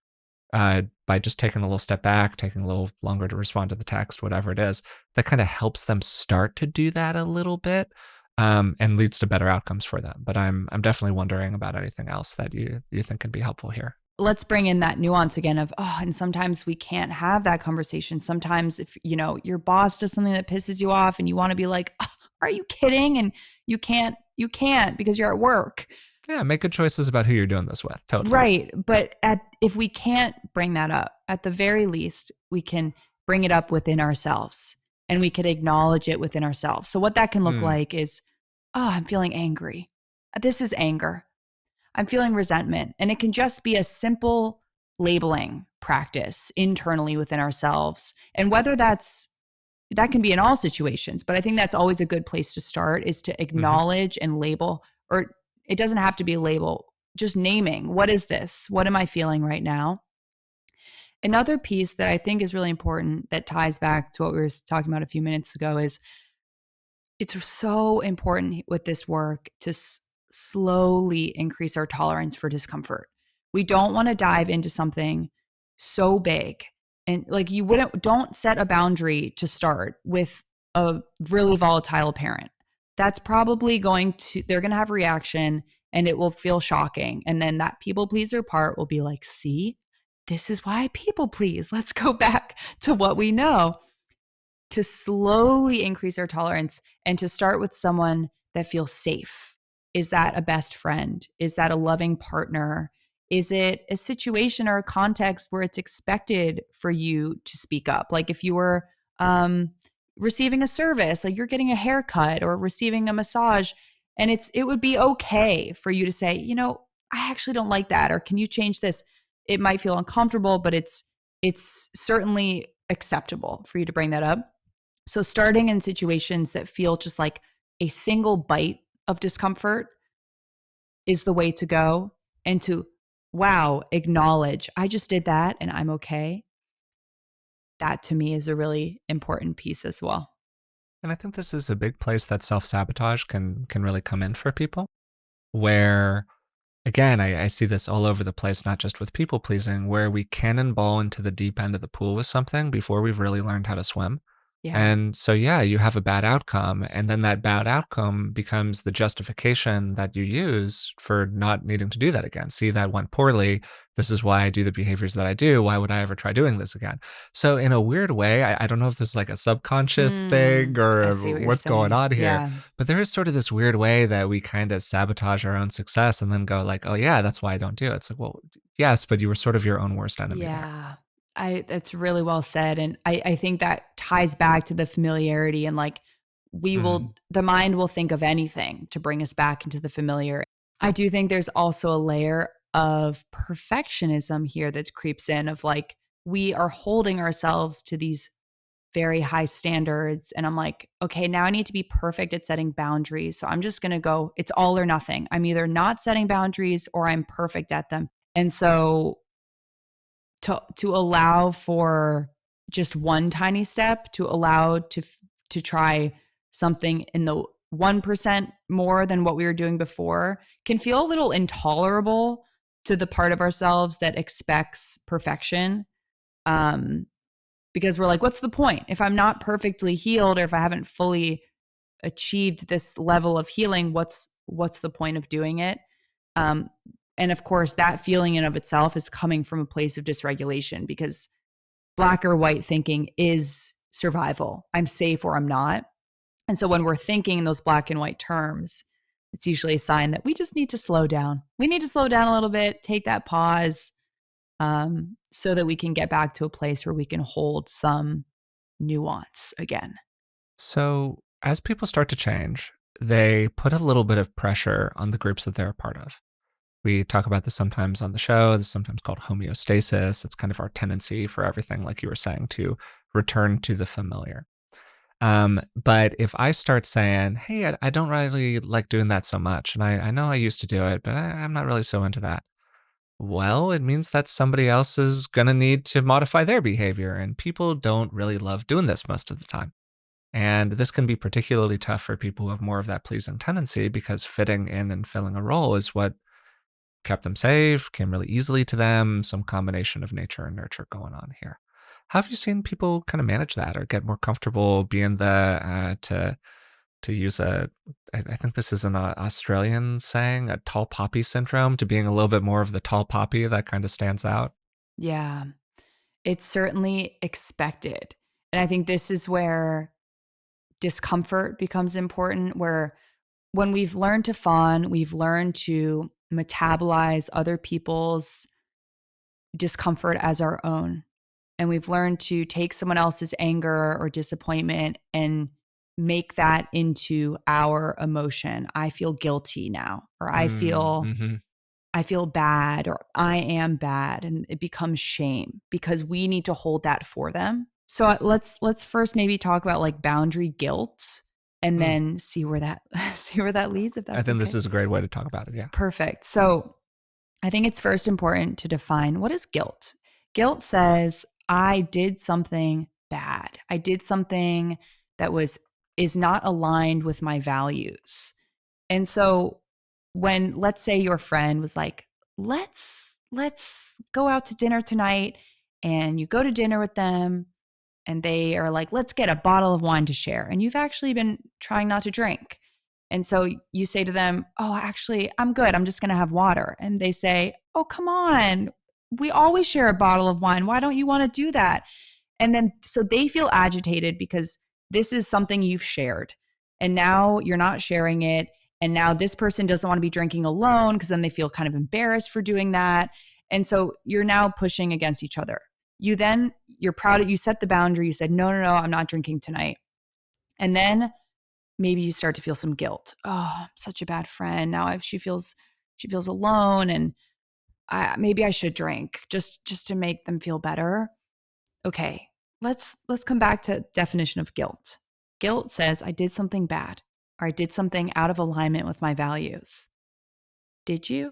by just taking a little step back, taking a little longer to respond to the text, whatever it is, that kind of helps them start to do that a little bit, and leads to better outcomes for them. But I'm definitely wondering about anything else that you think can be helpful here. Let's bring in that nuance again of, oh, and sometimes we can't have that conversation. Sometimes if, your boss does something that pisses you off and you want to be like, oh, are you kidding? And you can't because you're at work. Yeah, make good choices about who you're doing this with. Totally. Right. But if we can't bring that up, at the very least, we can bring it up within ourselves and we could acknowledge it within ourselves. So what that can look Mm, like is, oh, I'm feeling angry. This is anger. I'm feeling resentment. And it can just be a simple labeling practice internally within ourselves. And whether that can be in all situations, but I think that's always a good place to start, is to Hmm. acknowledge and label, or it doesn't have to be a label, just naming, what is this? What am I feeling right now? Another piece that I think is really important that ties back to what we were talking about a few minutes ago is it's so important with this work to slowly increase our tolerance for discomfort. We don't want to dive into something so big. And like, you wouldn't, don't set a boundary to start with a really volatile parent. That's probably going to, they're going to have reaction and it will feel shocking. And then that people pleaser part will be like, see, this is why I people please. Let's go back to what we know. To slowly increase our tolerance and to start with someone that feels safe. Is that a best friend? Is that a loving partner? Is it a situation or a context where it's expected for you to speak up? Like if you were receiving a service, like you're getting a haircut or receiving a massage, and it would be okay for you to say, I actually don't like that, or can you change this? It might feel uncomfortable, but it's certainly acceptable for you to bring that up. So, starting in situations that feel just like a single bite of discomfort is the way to go. And to, wow, acknowledge, I just did that and I'm okay. That to me is a really important piece as well. And I think this is a big place that self-sabotage can really come in for people, where again, I see this all over the place, not just with people pleasing, where we cannonball into the deep end of the pool with something before we've really learned how to swim. Yeah. And so, yeah, you have a bad outcome. And then that bad outcome becomes the justification that you use for not needing to do that again. See, that went poorly. This is why I do the behaviors that I do. Why would I ever try doing this again? So, in a weird way, I don't know if this is like a subconscious thing I or see what you're what's going saying. on here, Yeah. but there is sort of this weird way that we kind of sabotage our own success and then go like, oh yeah, that's why I don't do it. It's like, well, yes, but you were sort of your own worst enemy there. Yeah. That's really well said. And I think that ties back to the familiarity, and like Hmm. the mind will think of anything to bring us back into the familiar. I do think there's also a layer of perfectionism here that creeps in, of like, we are holding ourselves to these very high standards. And I'm like, okay, now I need to be perfect at setting boundaries. So I'm just going to go, it's all or nothing. I'm either not setting boundaries or I'm perfect at them. And so to allow for just one tiny step, to allow to try something in the 1% more than what we were doing before, can feel a little intolerable to the part of ourselves that expects perfection. um because we're like, what's the point if I'm not perfectly healed, or if I haven't fully achieved this level of healing? What's the point of doing it? um and of course, that feeling in of itself is coming from a place of dysregulation, because black or white thinking is survival. I'm safe or I'm not. And so when we're thinking in those black and white terms, it's usually a sign that we just need to slow down. We need to slow down a little bit, take that pause, so that we can get back to a place where we can hold some nuance again. So as people start to change, they put a little bit of pressure on the groups that they're a part of. We talk about this sometimes on the show. This is sometimes called homeostasis. It's kind of our tendency for everything, like you were saying, to return to the familiar. But if I start saying, hey, I don't really like doing that so much, and I know I used to do it, but I'm not really so into that. Well, it means that somebody else is going to need to modify their behavior, and people don't really love doing this most of the time. And this can be particularly tough for people who have more of that pleasing tendency, because fitting in and filling a role is what kept them safe, came really easily to them, some combination of nature and nurture going on here. How have you seen people kind of manage that or get more comfortable being to use I think this is an Australian saying, a tall poppy syndrome, to being a little bit more of the tall poppy that kind of stands out? Yeah, it's certainly expected. And I think this is where discomfort becomes important, where when we've learned to fawn, we've learned to metabolize other people's discomfort as our own. And we've learned to take someone else's anger or disappointment and make that into our emotion. I feel guilty now, or I Mm, feel mm-hmm. I feel bad or I am bad, and it becomes shame because we need to hold that for them. So let's first maybe talk about like boundary guilt and Mm. then see where that see where that leads, if I that's think this okay. is a great way to talk about it. Yeah. Perfect. So I think it's first important to define what is guilt. Guilt says I did something bad. I did something that is not aligned with my values. And so when, let's say, your friend was like, let's go out to dinner tonight, and you go to dinner with them and they are like, let's get a bottle of wine to share, and you've actually been trying not to drink. And so you say to them, oh, actually, I'm good. I'm just going to have water. And they say, oh, come on. We always share a bottle of wine. Why don't you want to do that? And then so they feel agitated because this is something you've shared. And now you're not sharing it. And now this person doesn't want to be drinking alone because then they feel kind of embarrassed for doing that. And so you're now pushing against each other. You're proud of, you set the boundary. You said, no, no, no, I'm not drinking tonight. And then maybe you start to feel some guilt. Oh, I'm such a bad friend. Now if she feels alone, and maybe I should drink just to make them feel better. Okay, let's come back to definition of guilt. Guilt says I did something bad or I did something out of alignment with my values. Did you?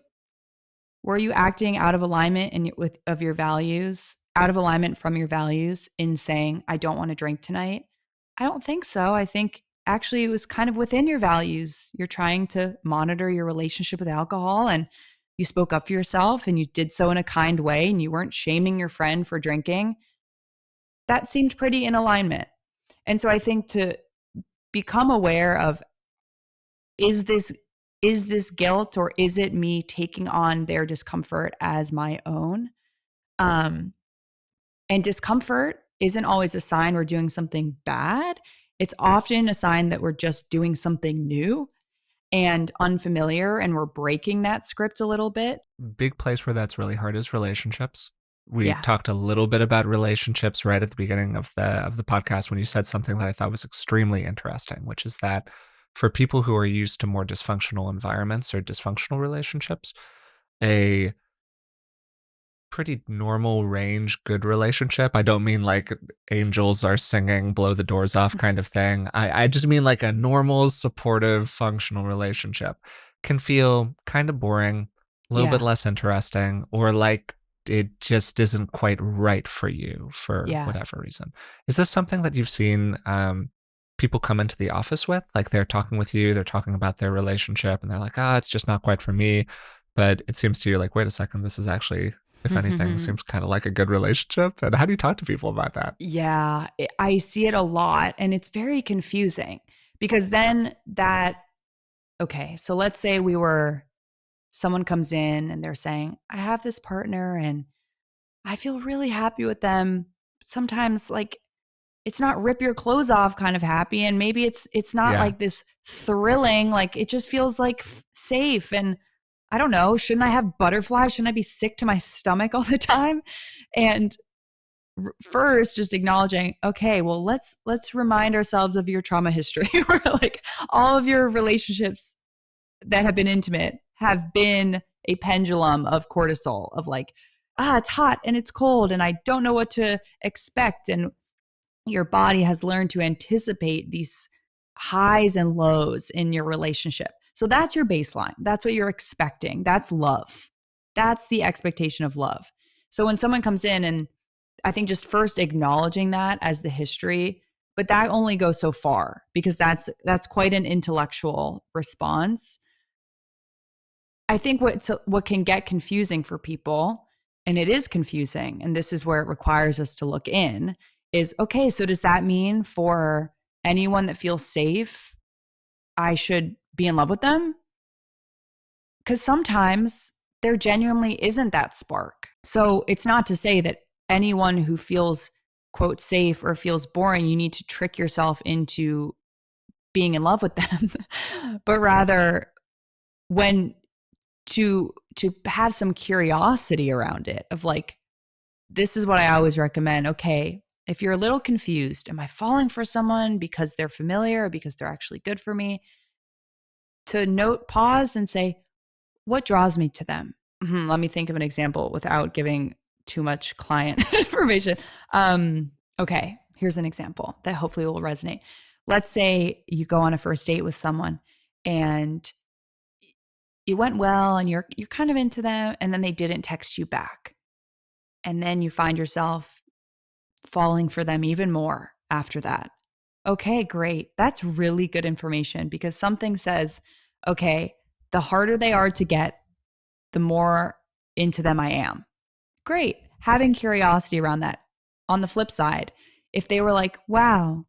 Were you acting out of alignment of your values, out of alignment from your values in saying I don't want to drink tonight? I don't think so. I think actually it was kind of within your values. You're trying to monitor your relationship with alcohol, and you spoke up for yourself and you did so in a kind way, and you weren't shaming your friend for drinking. That seemed pretty in alignment. And so I think to become aware of, is this is this guilt, or is it me taking on their discomfort as my own? Um, and discomfort isn't always a sign we're doing something bad. It's often a sign that we're just doing something new and unfamiliar, and we're breaking that script a little bit. Big place where that's really hard is relationships. We Yeah. talked a little bit about relationships right at the beginning of the podcast when you said something that I thought was extremely interesting, which is that for people who are used to more dysfunctional environments or dysfunctional relationships, a pretty normal range good relationship. I don't mean like angels are singing blow the doors off kind of thing. I just mean like a normal, supportive, functional relationship can feel kind of boring, a little bit Yeah. less interesting, or like it just isn't quite right for you for Yeah. whatever reason. Is this something that you've seen people come into the office with? Like they're talking with you, they're talking about their relationship, and they're like, it's just not quite for me. But it seems to you like, wait a second, this is actually, if anything, seems kind of like a good relationship. And how do you talk to people about that? Yeah, I see it a lot, and it's very confusing because then okay, so let's say someone comes in and they're saying, I have this partner and I feel really happy with them. But sometimes like it's not rip your clothes off kind of happy, and maybe it's not Yeah. like this thrilling, like it just feels like safe. And I don't know, shouldn't I have butterflies? Shouldn't I be sick to my stomach all the time? And first just acknowledging, okay, well, let's remind ourselves of your trauma history where like all of your relationships that have been intimate have been a pendulum of cortisol, of like, it's hot and it's cold and I don't know what to expect. And your body has learned to anticipate these highs and lows in your relationship. So that's your baseline. That's what you're expecting. That's love. That's the expectation of love. So when someone comes in, and I think just first acknowledging that as the history, but that only goes so far because that's quite an intellectual response. I think what can get confusing for people, and it is confusing, and this is where it requires us to look in, is okay, so does that mean for anyone that feels safe, I should be in love with them? Because sometimes there genuinely isn't that spark. So it's not to say that anyone who feels, quote, safe or feels boring, you need to trick yourself into being in love with them, but rather when to have some curiosity around it of like, this is what I always recommend. Okay, if you're a little confused, am I falling for someone because they're familiar or because they're actually good for me? To note, pause and say, what draws me to them? let me think of an example without giving too much client information. Okay, here's an example that hopefully will resonate. Let's say you go on a first date with someone and it went well and you're kind of into them, and then they didn't text you back. And then you find yourself falling for them even more after that. Okay, great. That's really good information, because something says, okay, the harder they are to get, the more into them I am. Great. Having curiosity around that. On the flip side, if they were like, wow,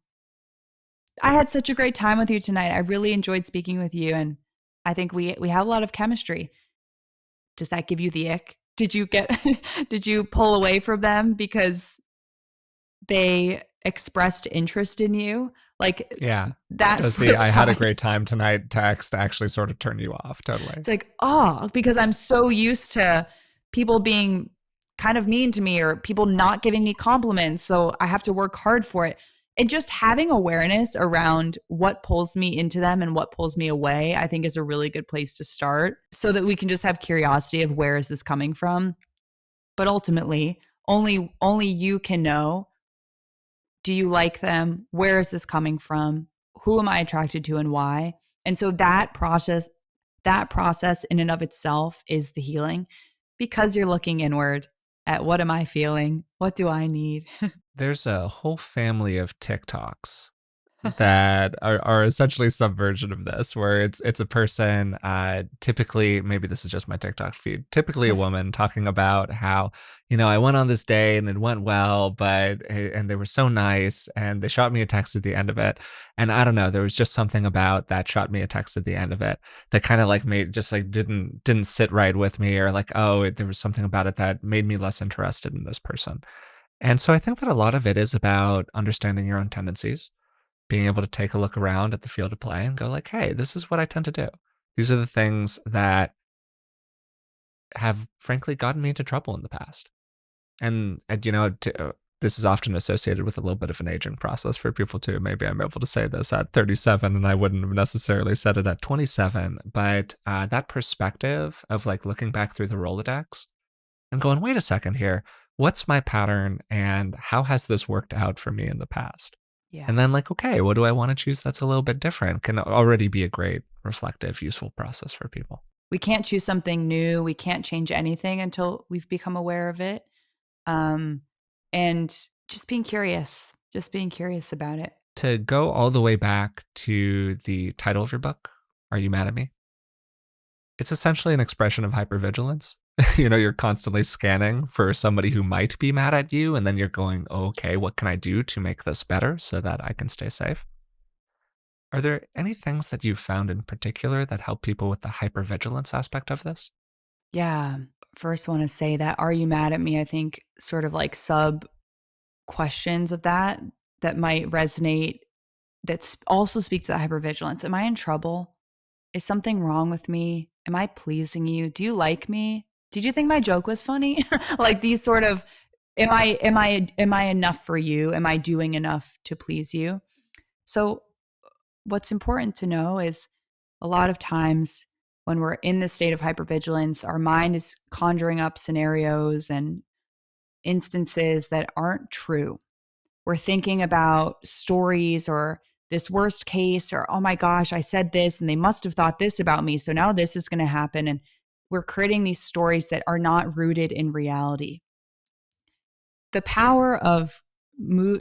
I had such a great time with you tonight. I really enjoyed speaking with you. And I think we have a lot of chemistry. Does that give you the ick? Did you get, did you pull away from them because they expressed interest in you? Like Yeah. that Does the flip I had a side. great time tonight text actually sort of turn you off? Totally. It's like, oh, because I'm so used to people being kind of mean to me or people not giving me compliments. So I have to work hard for it. And just having awareness around what pulls me into them and what pulls me away, I think is a really good place to start, so that we can just have curiosity of where is this coming from. But ultimately, only you can know, do you like them? Where is this coming from? Who am I attracted to and why? And so that process in and of itself is the healing, because you're looking inward at, what am I feeling? What do I need? There's a whole family of TikToks that are essentially some version of this, where it's a person, typically, maybe this is just my TikTok feed, typically a woman talking about how, I went on this day and it went well, and they were so nice and they shot me a text at the end of it. And I don't know, there was just something about that shot me a text at the end of it that kind of like made, just like didn't sit right with me, or like, there was something about it that made me less interested in this person. And so I think that a lot of it is about understanding your own tendencies, being able to take a look around at the field of play and go like, hey, this is what I tend to do. These are the things that have frankly gotten me into trouble in the past. This is often associated with a little bit of an aging process for people too. Maybe I'm able to say this at 37 and I wouldn't have necessarily said it at 27, but that perspective of like looking back through the Rolodex and going, wait a second here, what's my pattern and how has this worked out for me in the past? Yeah. And then, like, okay, what do I want to choose that's a little bit different? Can already be a great, reflective, useful process for people. We can't choose something new. We can't change anything until we've become aware of it. Um, and just being curious about it. To go all the way back to the title of your book, Are You Mad at Me? It's essentially an expression of hypervigilance. You're constantly scanning for somebody who might be mad at you, and then you're going, okay, what can I do to make this better so that I can stay safe? Are there any things that you've found in particular that help people with the hypervigilance aspect of this? Yeah. First, want to say that, are you mad at me? I think sort of like sub questions of that might resonate, that also speak to the hypervigilance. Am I in trouble? Is something wrong with me? Am I pleasing you? Do you like me? Did you think my joke was funny? Like these sort of, am I enough for you? Am I doing enough to please you? So what's important to know is, a lot of times when we're in the state of hypervigilance, our mind is conjuring up scenarios and instances that aren't true. We're thinking about stories or this worst case, or, oh my gosh, I said this and they must have thought this about me. So now this is going to happen. And we're creating these stories that are not rooted in reality. The power of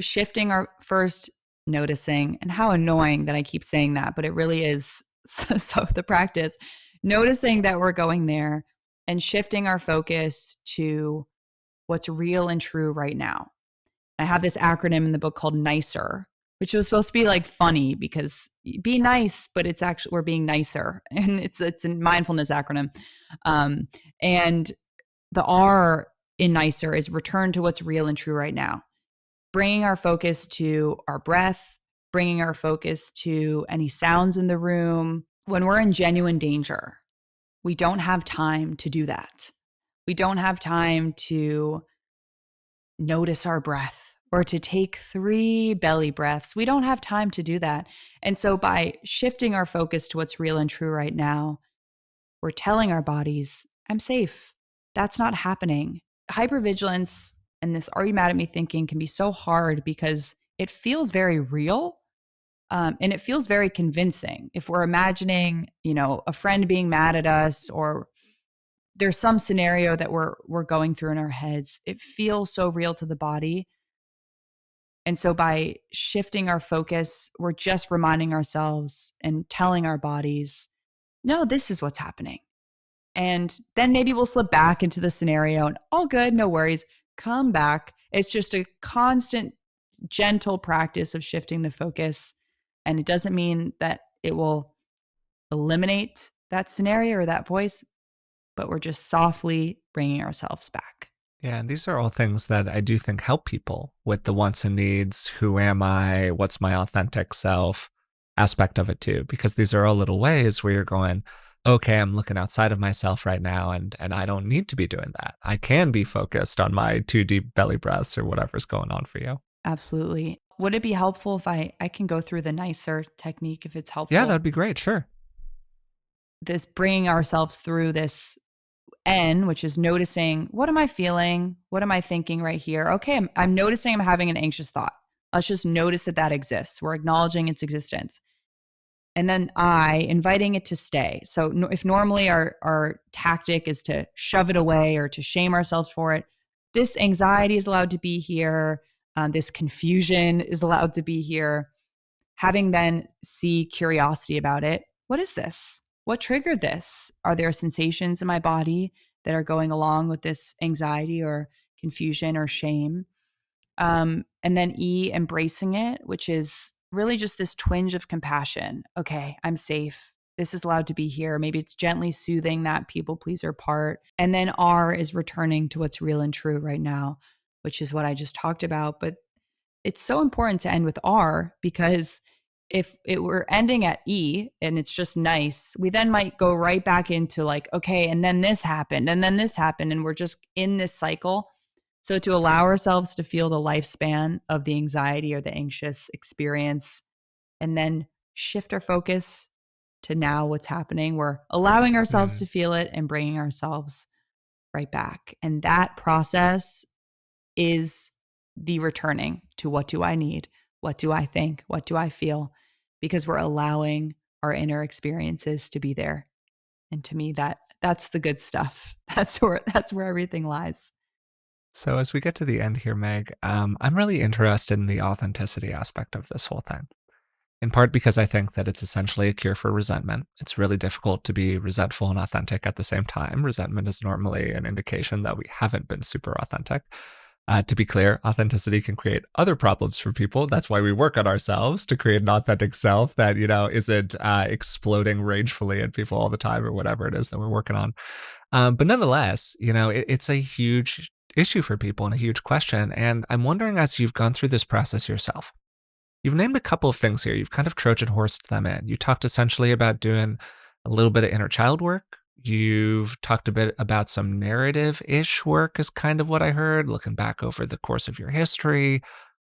shifting our first, noticing, and how annoying that I keep saying that, but it really is so the practice, noticing that we're going there and shifting our focus to what's real and true right now. I have this acronym in the book called NICER, which was supposed to be like funny because be nice, but it's actually, we're being nicer, and it's a mindfulness acronym. And the R in NICER is return to what's real and true right now, bringing our focus to our breath, bringing our focus to any sounds in the room. When we're in genuine danger, we don't have time to do that. We don't have time to notice our breath or to take 3 belly breaths. We don't have time to do that. And so by shifting our focus to what's real and true right now, we're telling our bodies, I'm safe. That's not happening. Hypervigilance and this "are you mad at me" thinking can be so hard because it feels very real. And it feels very convincing. If we're imagining, a friend being mad at us, or there's some scenario that we're going through in our heads, it feels so real to the body. And so by shifting our focus, we're just reminding ourselves and telling our bodies, no, this is what's happening. And then maybe we'll slip back into the scenario and all good, no worries, come back. It's just a constant, gentle practice of shifting the focus. And it doesn't mean that it will eliminate that scenario or that voice, but we're just softly bringing ourselves back. Yeah, and these are all things that I do think help people with the wants and needs, who am I, what's my authentic self aspect of it too, because these are all little ways where you're going, okay, I'm looking outside of myself right now, and I don't need to be doing that. I can be focused on my 2 deep belly breaths or whatever's going on for you. Absolutely. Would it be helpful if I can go through the nicer technique if it's Yeah, helpful? that'd be great. Sure. This bringing ourselves through this N, which is noticing, what am I feeling? What am I thinking right here? Okay, I'm noticing I'm having an anxious thought. Let's just notice that exists. We're acknowledging its existence. And then I, inviting it to stay. So if normally our tactic is to shove it away or to shame ourselves for it, this anxiety is allowed to be here. This confusion is allowed to be here. Having then see curiosity about it. What is this? What triggered this? Are there sensations in my body that are going along with this anxiety or confusion or shame? And then E, embracing it, which is really just this twinge of compassion. Okay, I'm safe. This is allowed to be here. Maybe it's gently soothing that people pleaser part. And then R is returning to what's real and true right now, which is what I just talked about. But it's so important to end with R because if it were ending at E and it's just nice, we then might go right back into like, okay, and then this happened, and then this happened, and we're just in this cycle. So to allow ourselves to feel the lifespan of the anxiety or the anxious experience and then shift our focus to now what's happening, we're allowing ourselves to Mm. feel it and bringing ourselves right back. And that process is the returning to what do I need? What do I think? What do I feel? Because we're allowing our inner experiences to be there. And to me, that's the good stuff. That's where everything lies. So as we get to the end here, Meg, I'm really interested in the authenticity aspect of this whole thing. In part because I think that it's essentially a cure for resentment. It's really difficult to be resentful and authentic at the same time. Resentment is normally an indication that we haven't been super authentic. To be clear, authenticity can create other problems for people. That's why we work on ourselves to create an authentic self that, isn't exploding ragefully at people all the time or whatever it is that we're working on. But nonetheless, it's a huge issue for people and a huge question. And I'm wondering, as you've gone through this process yourself, you've named a couple of things here. You've kind of Trojan horsed them in. You talked essentially about doing a little bit of inner child work. You've talked a bit about some narrative-ish work is kind of what I heard, looking back over the course of your history.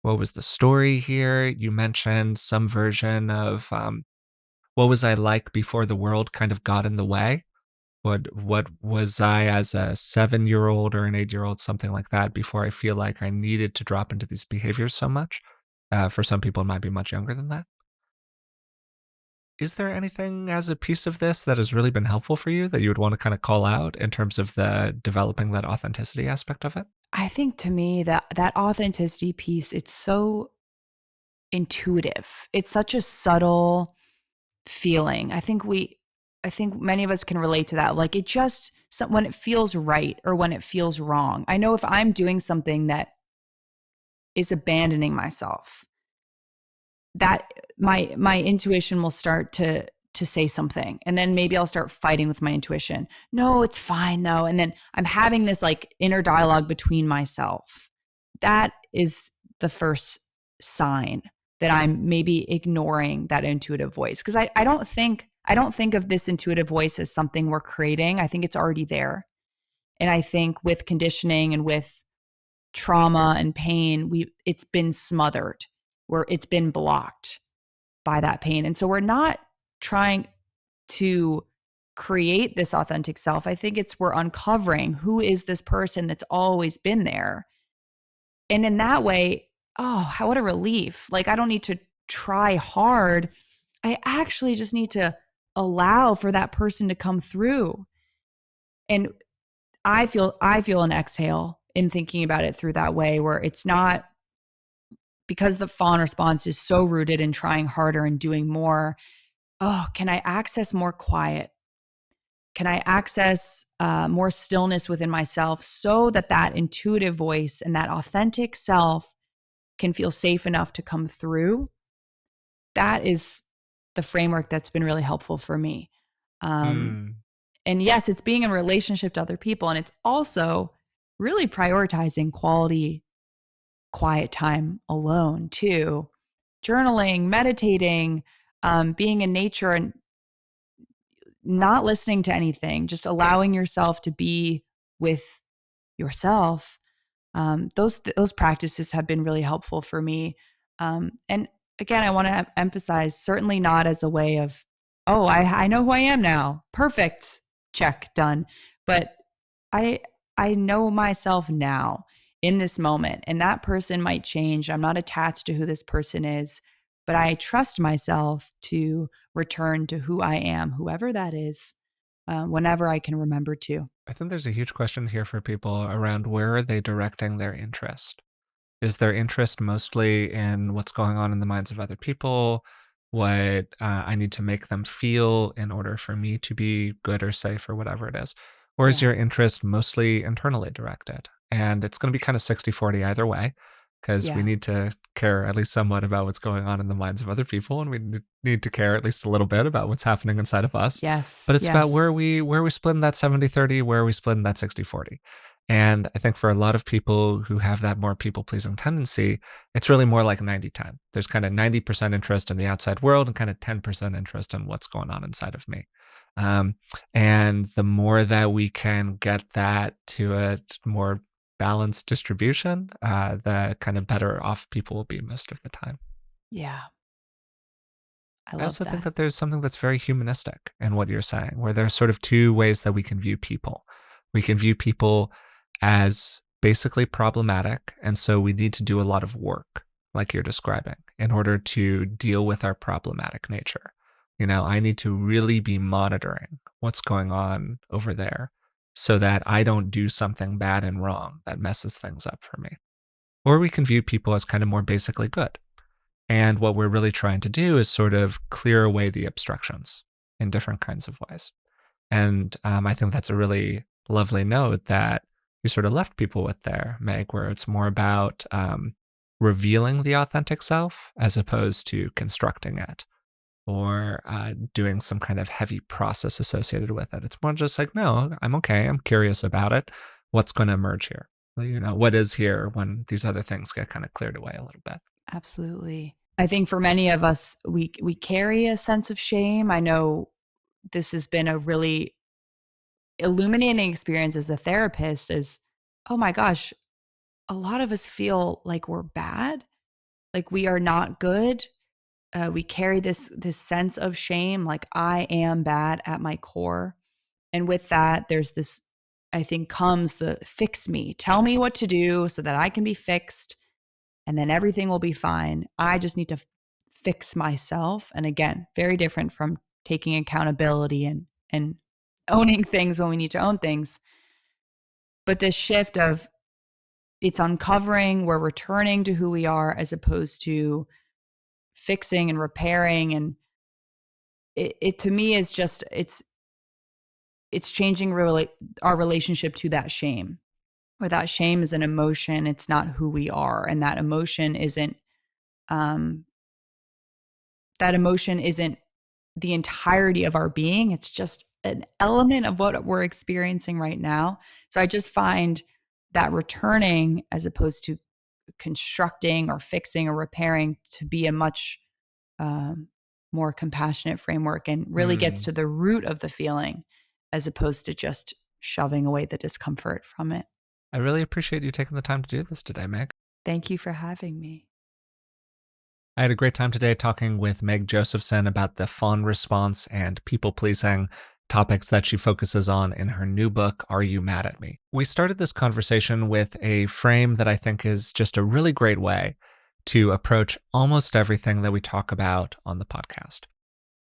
What was the story here? You mentioned some version of what was I like before the world kind of got in the way? What was I as a 7-year-old or an 8-year-old, something like that, before I feel like I needed to drop into these behaviors so much? For some people, it might be much younger than that. Is there anything as a piece of this that has really been helpful for you that you would want to kind of call out in terms of the developing that authenticity aspect of it? I think to me that authenticity piece, it's so intuitive. It's such a subtle feeling. I think many of us can relate to that. Like it just when it feels right or when it feels wrong. I know if I'm doing something that is abandoning myself, that my intuition will start to say something, and then maybe I'll start fighting with my intuition. No, it's fine though. And then I'm having this like inner dialogue between myself. That is the first sign that I'm maybe ignoring that intuitive voice, because I don't think of this intuitive voice as something we're creating. I think it's already there. And I think with conditioning and with trauma and pain, it's been smothered, where it's been blocked by that pain. And so we're not trying to create this authentic self. I think it's we're uncovering who is this person that's always been there. And in that way, what a relief. Like, I don't need to try hard. I actually just need to allow for that person to come through. And I feel an exhale in thinking about it through that way, where it's not because the fawn response is so rooted in trying harder and doing more. Oh, can I access more quiet? Can I access more stillness within myself so that that intuitive voice and that authentic self can feel safe enough to come through? That is the framework that's been really helpful for me. Um, Mm. and yes, it's being in relationship to other people. And it's also really prioritizing quality, quiet time alone, too. Journaling, meditating, being in nature and not listening to anything, just allowing yourself to be with yourself. Those practices have been really helpful for me. And again, I want to emphasize, certainly not as a way of, oh, I know who I am now. Perfect. Check, done. But I I know myself now in this moment, and that person might change. I'm not attached to who this person is, but I trust myself to return to who I am, whoever that is, whenever I can remember to. I think there's a huge question here for people around where are they directing their interest? Is their interest mostly in what's going on in the minds of other people, what I need to make them feel in order for me to be good or safe or whatever it is? Or is Yeah. your interest mostly internally directed? And it's going to be kind of 60-40 either way, because we Yeah. need to care at least somewhat about what's going on in the minds of other people, and we need to care at least a little bit about what's happening inside of us. Yes. But it's about Yes. where we split in that 70-30, where we split in that 60-40. And I think for a lot of people who have that more people pleasing tendency, it's really more like 90-10. There's kind of 90% interest in the outside world and kind of 10% interest in what's going on inside of me. Um, and the more that we can get that to a more balanced distribution, the kind of better off people will be most of the time. Yeah. I I love also think that. that there's something that's very humanistic in what you're saying, where there's sort of two ways that we can view people. We can view people as basically problematic, and so we need to do a lot of work, like you're describing, in order to deal with our problematic nature. I need to really be monitoring what's going on over there so that I don't do something bad and wrong that messes things up for me. Or we can view people as kind of more basically good, and what we're really trying to do is sort of clear away the obstructions in different kinds of ways. And I think that's a really lovely note that you sort of left people with there, Meg, where it's more about revealing the authentic self as opposed to constructing it or doing some kind of heavy process associated with it. It's more just like, no, I'm okay. I'm curious about it. What's going to emerge here? What is here when these other things get kind of cleared away a little bit? Absolutely. I think for many of us, we carry a sense of shame. I know this has been a really illuminating experience as a therapist is, oh my gosh, a lot of us feel like we're bad, like we are not good. We carry this sense of shame, like I am bad at my core. And with that, there's this, I think, comes the fix me. Tell me what to do so that I can be fixed and then everything will be fine. I just need to fix myself. And again, very different from taking accountability and owning things when we need to own things. But this shift of it's uncovering, we're returning to who we are as opposed to fixing and repairing. And it to me is just it's changing really our relationship to that shame. Where that shame is an emotion, it's not who we are. And um that emotion isn't the entirety of our being. It's just an element of what we're experiencing right now. So I just find that returning as opposed to constructing or fixing or repairing to be a much um, more compassionate framework and really gets Mm. to the root of the feeling as opposed to just shoving away the discomfort from it. I really appreciate you taking the time to do this today, Meg. Thank you for having me. I had a great time today talking with Meg Josephson about the fawn response and people pleasing. topics that she focuses on in her new book, Are You Mad at Me? We started this conversation with a frame that I think is just a really great way to approach almost everything that we talk about on the podcast.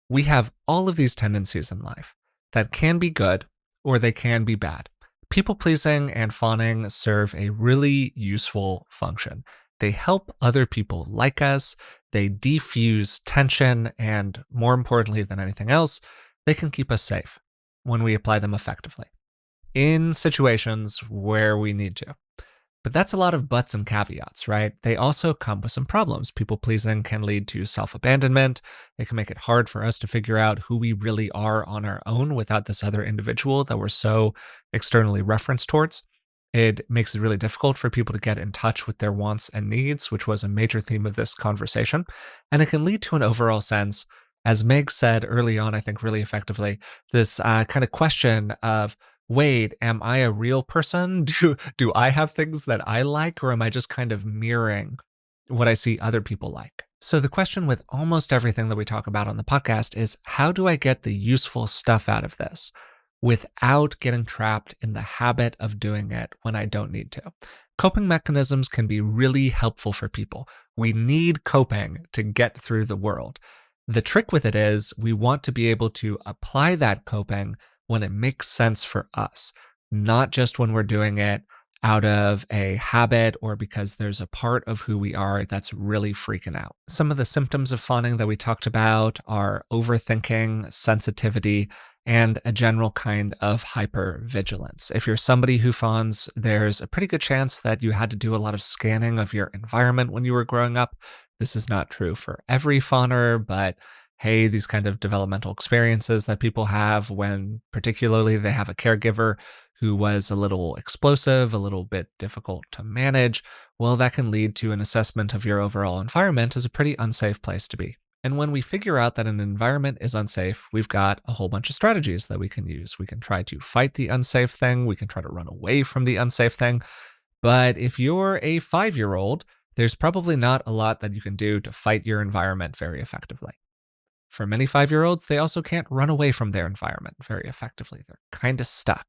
We have all of these tendencies in life that can be good or they can be bad. People pleasing and fawning serve a really useful function. They help other people like us, they defuse tension, and more importantly than anything else, they can keep us safe when we apply them effectively in situations where we need to. But that's a lot of buts and caveats, right? They also come with some problems. People pleasing can lead to self-abandonment. It can make it hard for us to figure out who we really are on our own without this other individual that we're so externally referenced towards. It makes it really difficult for people to get in touch with their wants and needs, which was a major theme of this conversation. And it can lead to an overall sense, as Meg said early on, I think really effectively, this kind of question of, wait, am I a real person? Do I have things that I like, or am I just kind of mirroring what I see other people like? So the question with almost everything that we talk about on the podcast is, how do I get the useful stuff out of this without getting trapped in the habit of doing it when I don't need to? Coping mechanisms can be really helpful for people. We need coping to get through the world. The trick with it is we want to be able to apply that coping when it makes sense for us, not just when we're doing it out of a habit or because there's a part of who we are that's really freaking out. Some of the symptoms of fawning that we talked about are overthinking, sensitivity, and a general kind of hypervigilance. If you're somebody who fawns, there's a pretty good chance that you had to do a lot of scanning of your environment when you were growing up. This is not true for every fawner, but hey, these kind of developmental experiences that people have when particularly they have a caregiver who was a little explosive, a little bit difficult to manage, well, that can lead to an assessment of your overall environment as a pretty unsafe place to be. And when we figure out that an environment is unsafe, we've got a whole bunch of strategies that we can use. We can try to fight the unsafe thing. We can try to run away from the unsafe thing. But if you're a 5-year-old, there's probably not a lot that you can do to fight your environment very effectively. For many 5-year-olds, they also can't run away from their environment very effectively. They're kind of stuck.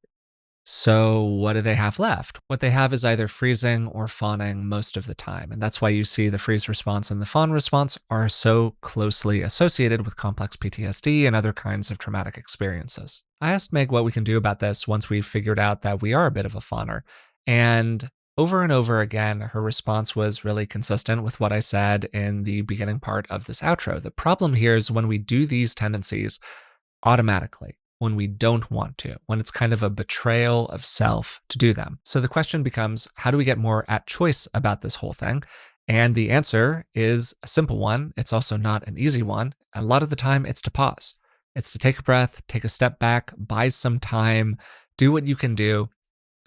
So what do they have left? What they have is either freezing or fawning most of the time. And that's why you see the freeze response and the fawn response are so closely associated with complex PTSD and other kinds of traumatic experiences. I asked Meg what we can do about this once we've figured out that we are a bit of a fawner. And over again, her response was really consistent with what I said in the beginning part of this outro. The problem here is when we do these tendencies automatically, when we don't want to, when it's kind of a betrayal of self to do them. So the question becomes, how do we get more at choice about this whole thing? And the answer is a simple one. It's also not an easy one. A lot of the time, it's to pause. It's to take a breath, take a step back, buy some time, do what you can do,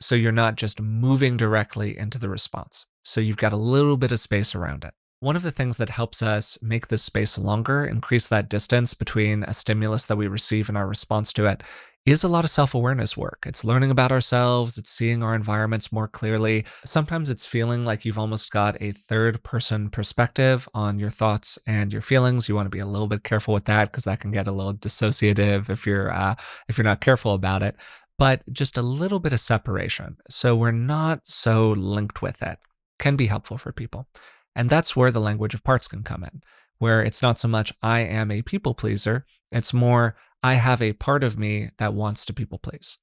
so you're not just moving directly into the response. So you've got a little bit of space around it. One of the things that helps us make this space longer, increase that distance between a stimulus that we receive and our response to it, is a lot of self-awareness work. It's learning about ourselves, it's seeing our environments more clearly. Sometimes it's feeling like you've almost got a third-person perspective on your thoughts and your feelings. You want to be a little bit careful with that because that can get a little dissociative if you're not careful about it. But just a little bit of separation, so we're not so linked with it, can be helpful for people. And that's where the language of parts can come in, where it's not so much I am a people pleaser, it's more I have a part of me that wants to people please.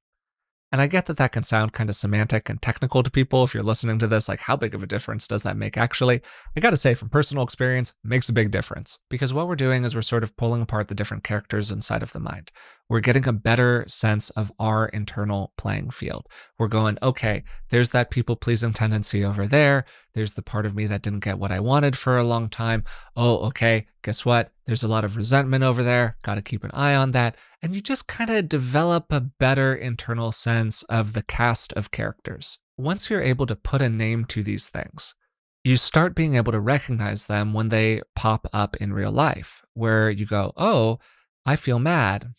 And I get that that can sound kind of semantic and technical to people. If you're listening to this, like, how big of a difference does that make? Actually, I got to say, from personal experience, it makes a big difference. Because what we're doing is we're sort of pulling apart the different characters inside of the mind. We're getting a better sense of our internal playing field. We're going, okay, there's that people-pleasing tendency over there. There's the part of me that didn't get what I wanted for a long time. Oh, okay, guess what? There's a lot of resentment over there. Got to keep an eye on that. And you just kind of develop a better internal sense of the cast of characters. Once you're able to put a name to these things, you start being able to recognize them when they pop up in real life, where you go, oh, I feel mad.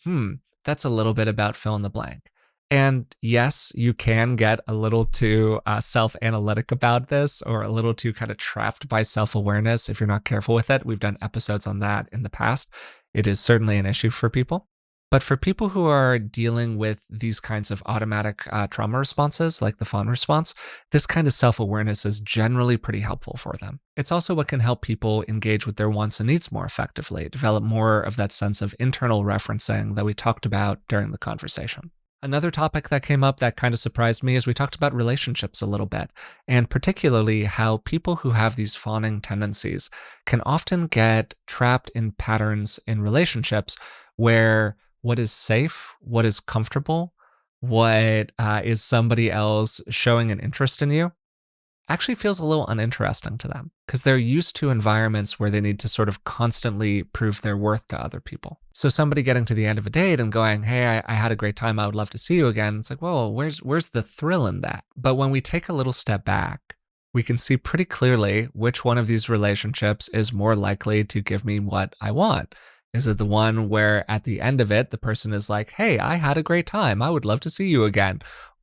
That's a little bit about fill in the blank. And yes, you can get a little too self-analytic about this, or a little too kind of trapped by self-awareness if you're not careful with it. We've done episodes on that in the past. It is certainly an issue for people. But for people who are dealing with these kinds of automatic trauma responses, like the fawn response, this kind of self awareness is generally pretty helpful for them. It's also what can help people engage with their wants and needs more effectively, develop more of that sense of internal referencing that we talked about during the conversation. Another topic that came up that kind of surprised me is we talked about relationships a little bit, and particularly how people who have these fawning tendencies can often get trapped in patterns in relationships where what is safe, what is comfortable, what is somebody else showing an interest in you actually feels a little uninteresting to them because they're used to environments where they need to sort of constantly prove their worth to other people. So somebody getting to the end of a date and going, hey, I had a great time. I would love to see you again. It's like, well, where's the thrill in that? But when we take a little step back, we can see pretty clearly which one of these relationships is more likely to give me what I want. Is it the one where at the end of it, the person is like, hey, I had a great time. I would love to see you again.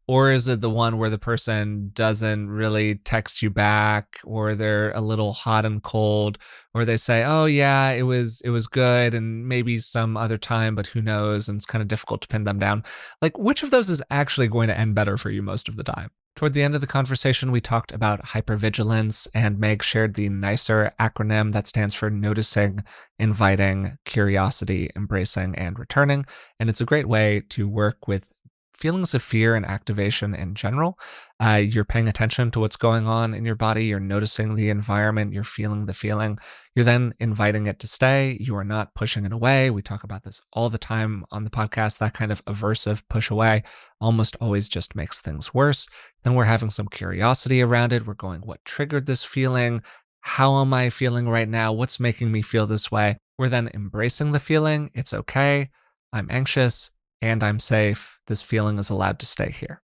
Or is it the one where the person doesn't really text you back, or they're a little hot and cold, or they say, "Oh yeah, it was good and maybe some other time, but who knows?" and it's kind of difficult to pin them down. Like which of those is actually going to end better for you most of the time? Toward the end of the conversation, we talked about hypervigilance, and Meg shared the nicer acronym that stands for noticing, inviting, curiosity, embracing, and returning. And it's a great way to work with feelings of fear and activation in general. You're paying attention to what's going on in your body. You're noticing the environment. You're feeling the feeling. You're then inviting it to stay. You are not pushing it away. We talk about this all the time on the podcast. That kind of aversive push away almost always just makes things worse. Then we're having some curiosity around it. We're going, what triggered this feeling? How am I feeling right now? What's making me feel this way? We're then embracing the feeling. It's okay. I'm anxious and I'm safe. This feeling is allowed to stay here.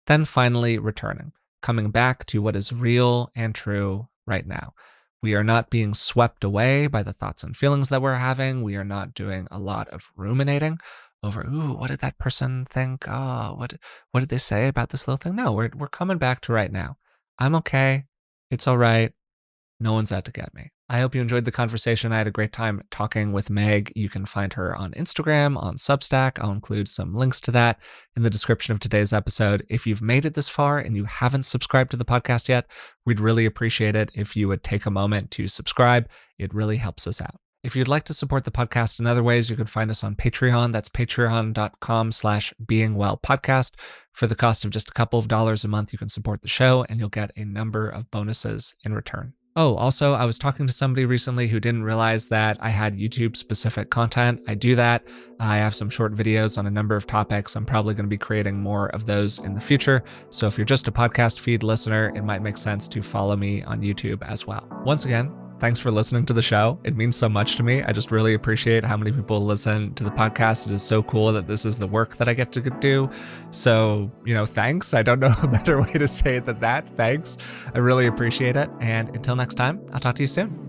Then finally, returning, coming back to what is real and true right now. We are not being swept away by the thoughts and feelings that we're having. We are not doing a lot of ruminating over, ooh, what did that person think? Oh, what did they say about this little thing? No, we're coming back to right now. I'm okay. It's all right. No one's out to get me. I hope you enjoyed the conversation. I had a great time talking with Meg. You can find her on Instagram, on Substack. I'll include some links to that in the description of today's episode. If you've made it this far and you haven't subscribed to the podcast yet, we'd really appreciate it if you would take a moment to subscribe. It really helps us out. If you'd like to support the podcast in other ways, you can find us on Patreon. That's patreon.com/beingwellpodcast. For the cost of just a couple of dollars a month, you can support the show and you'll get a number of bonuses in return. Oh, also, I was talking to somebody recently who didn't realize that I had YouTube-specific content. I do that. I have some short videos on a number of topics. I'm probably going to be creating more of those in the future. So if you're just a podcast feed listener, it might make sense to follow me on YouTube as well. Once again, thanks for listening to the show. It means so much to me. I just really appreciate how many people listen to the podcast. It is so cool that this is the work that I get to do. So, thanks. I don't know a better way to say it than that. Thanks. I really appreciate it. And until next time, I'll talk to you soon.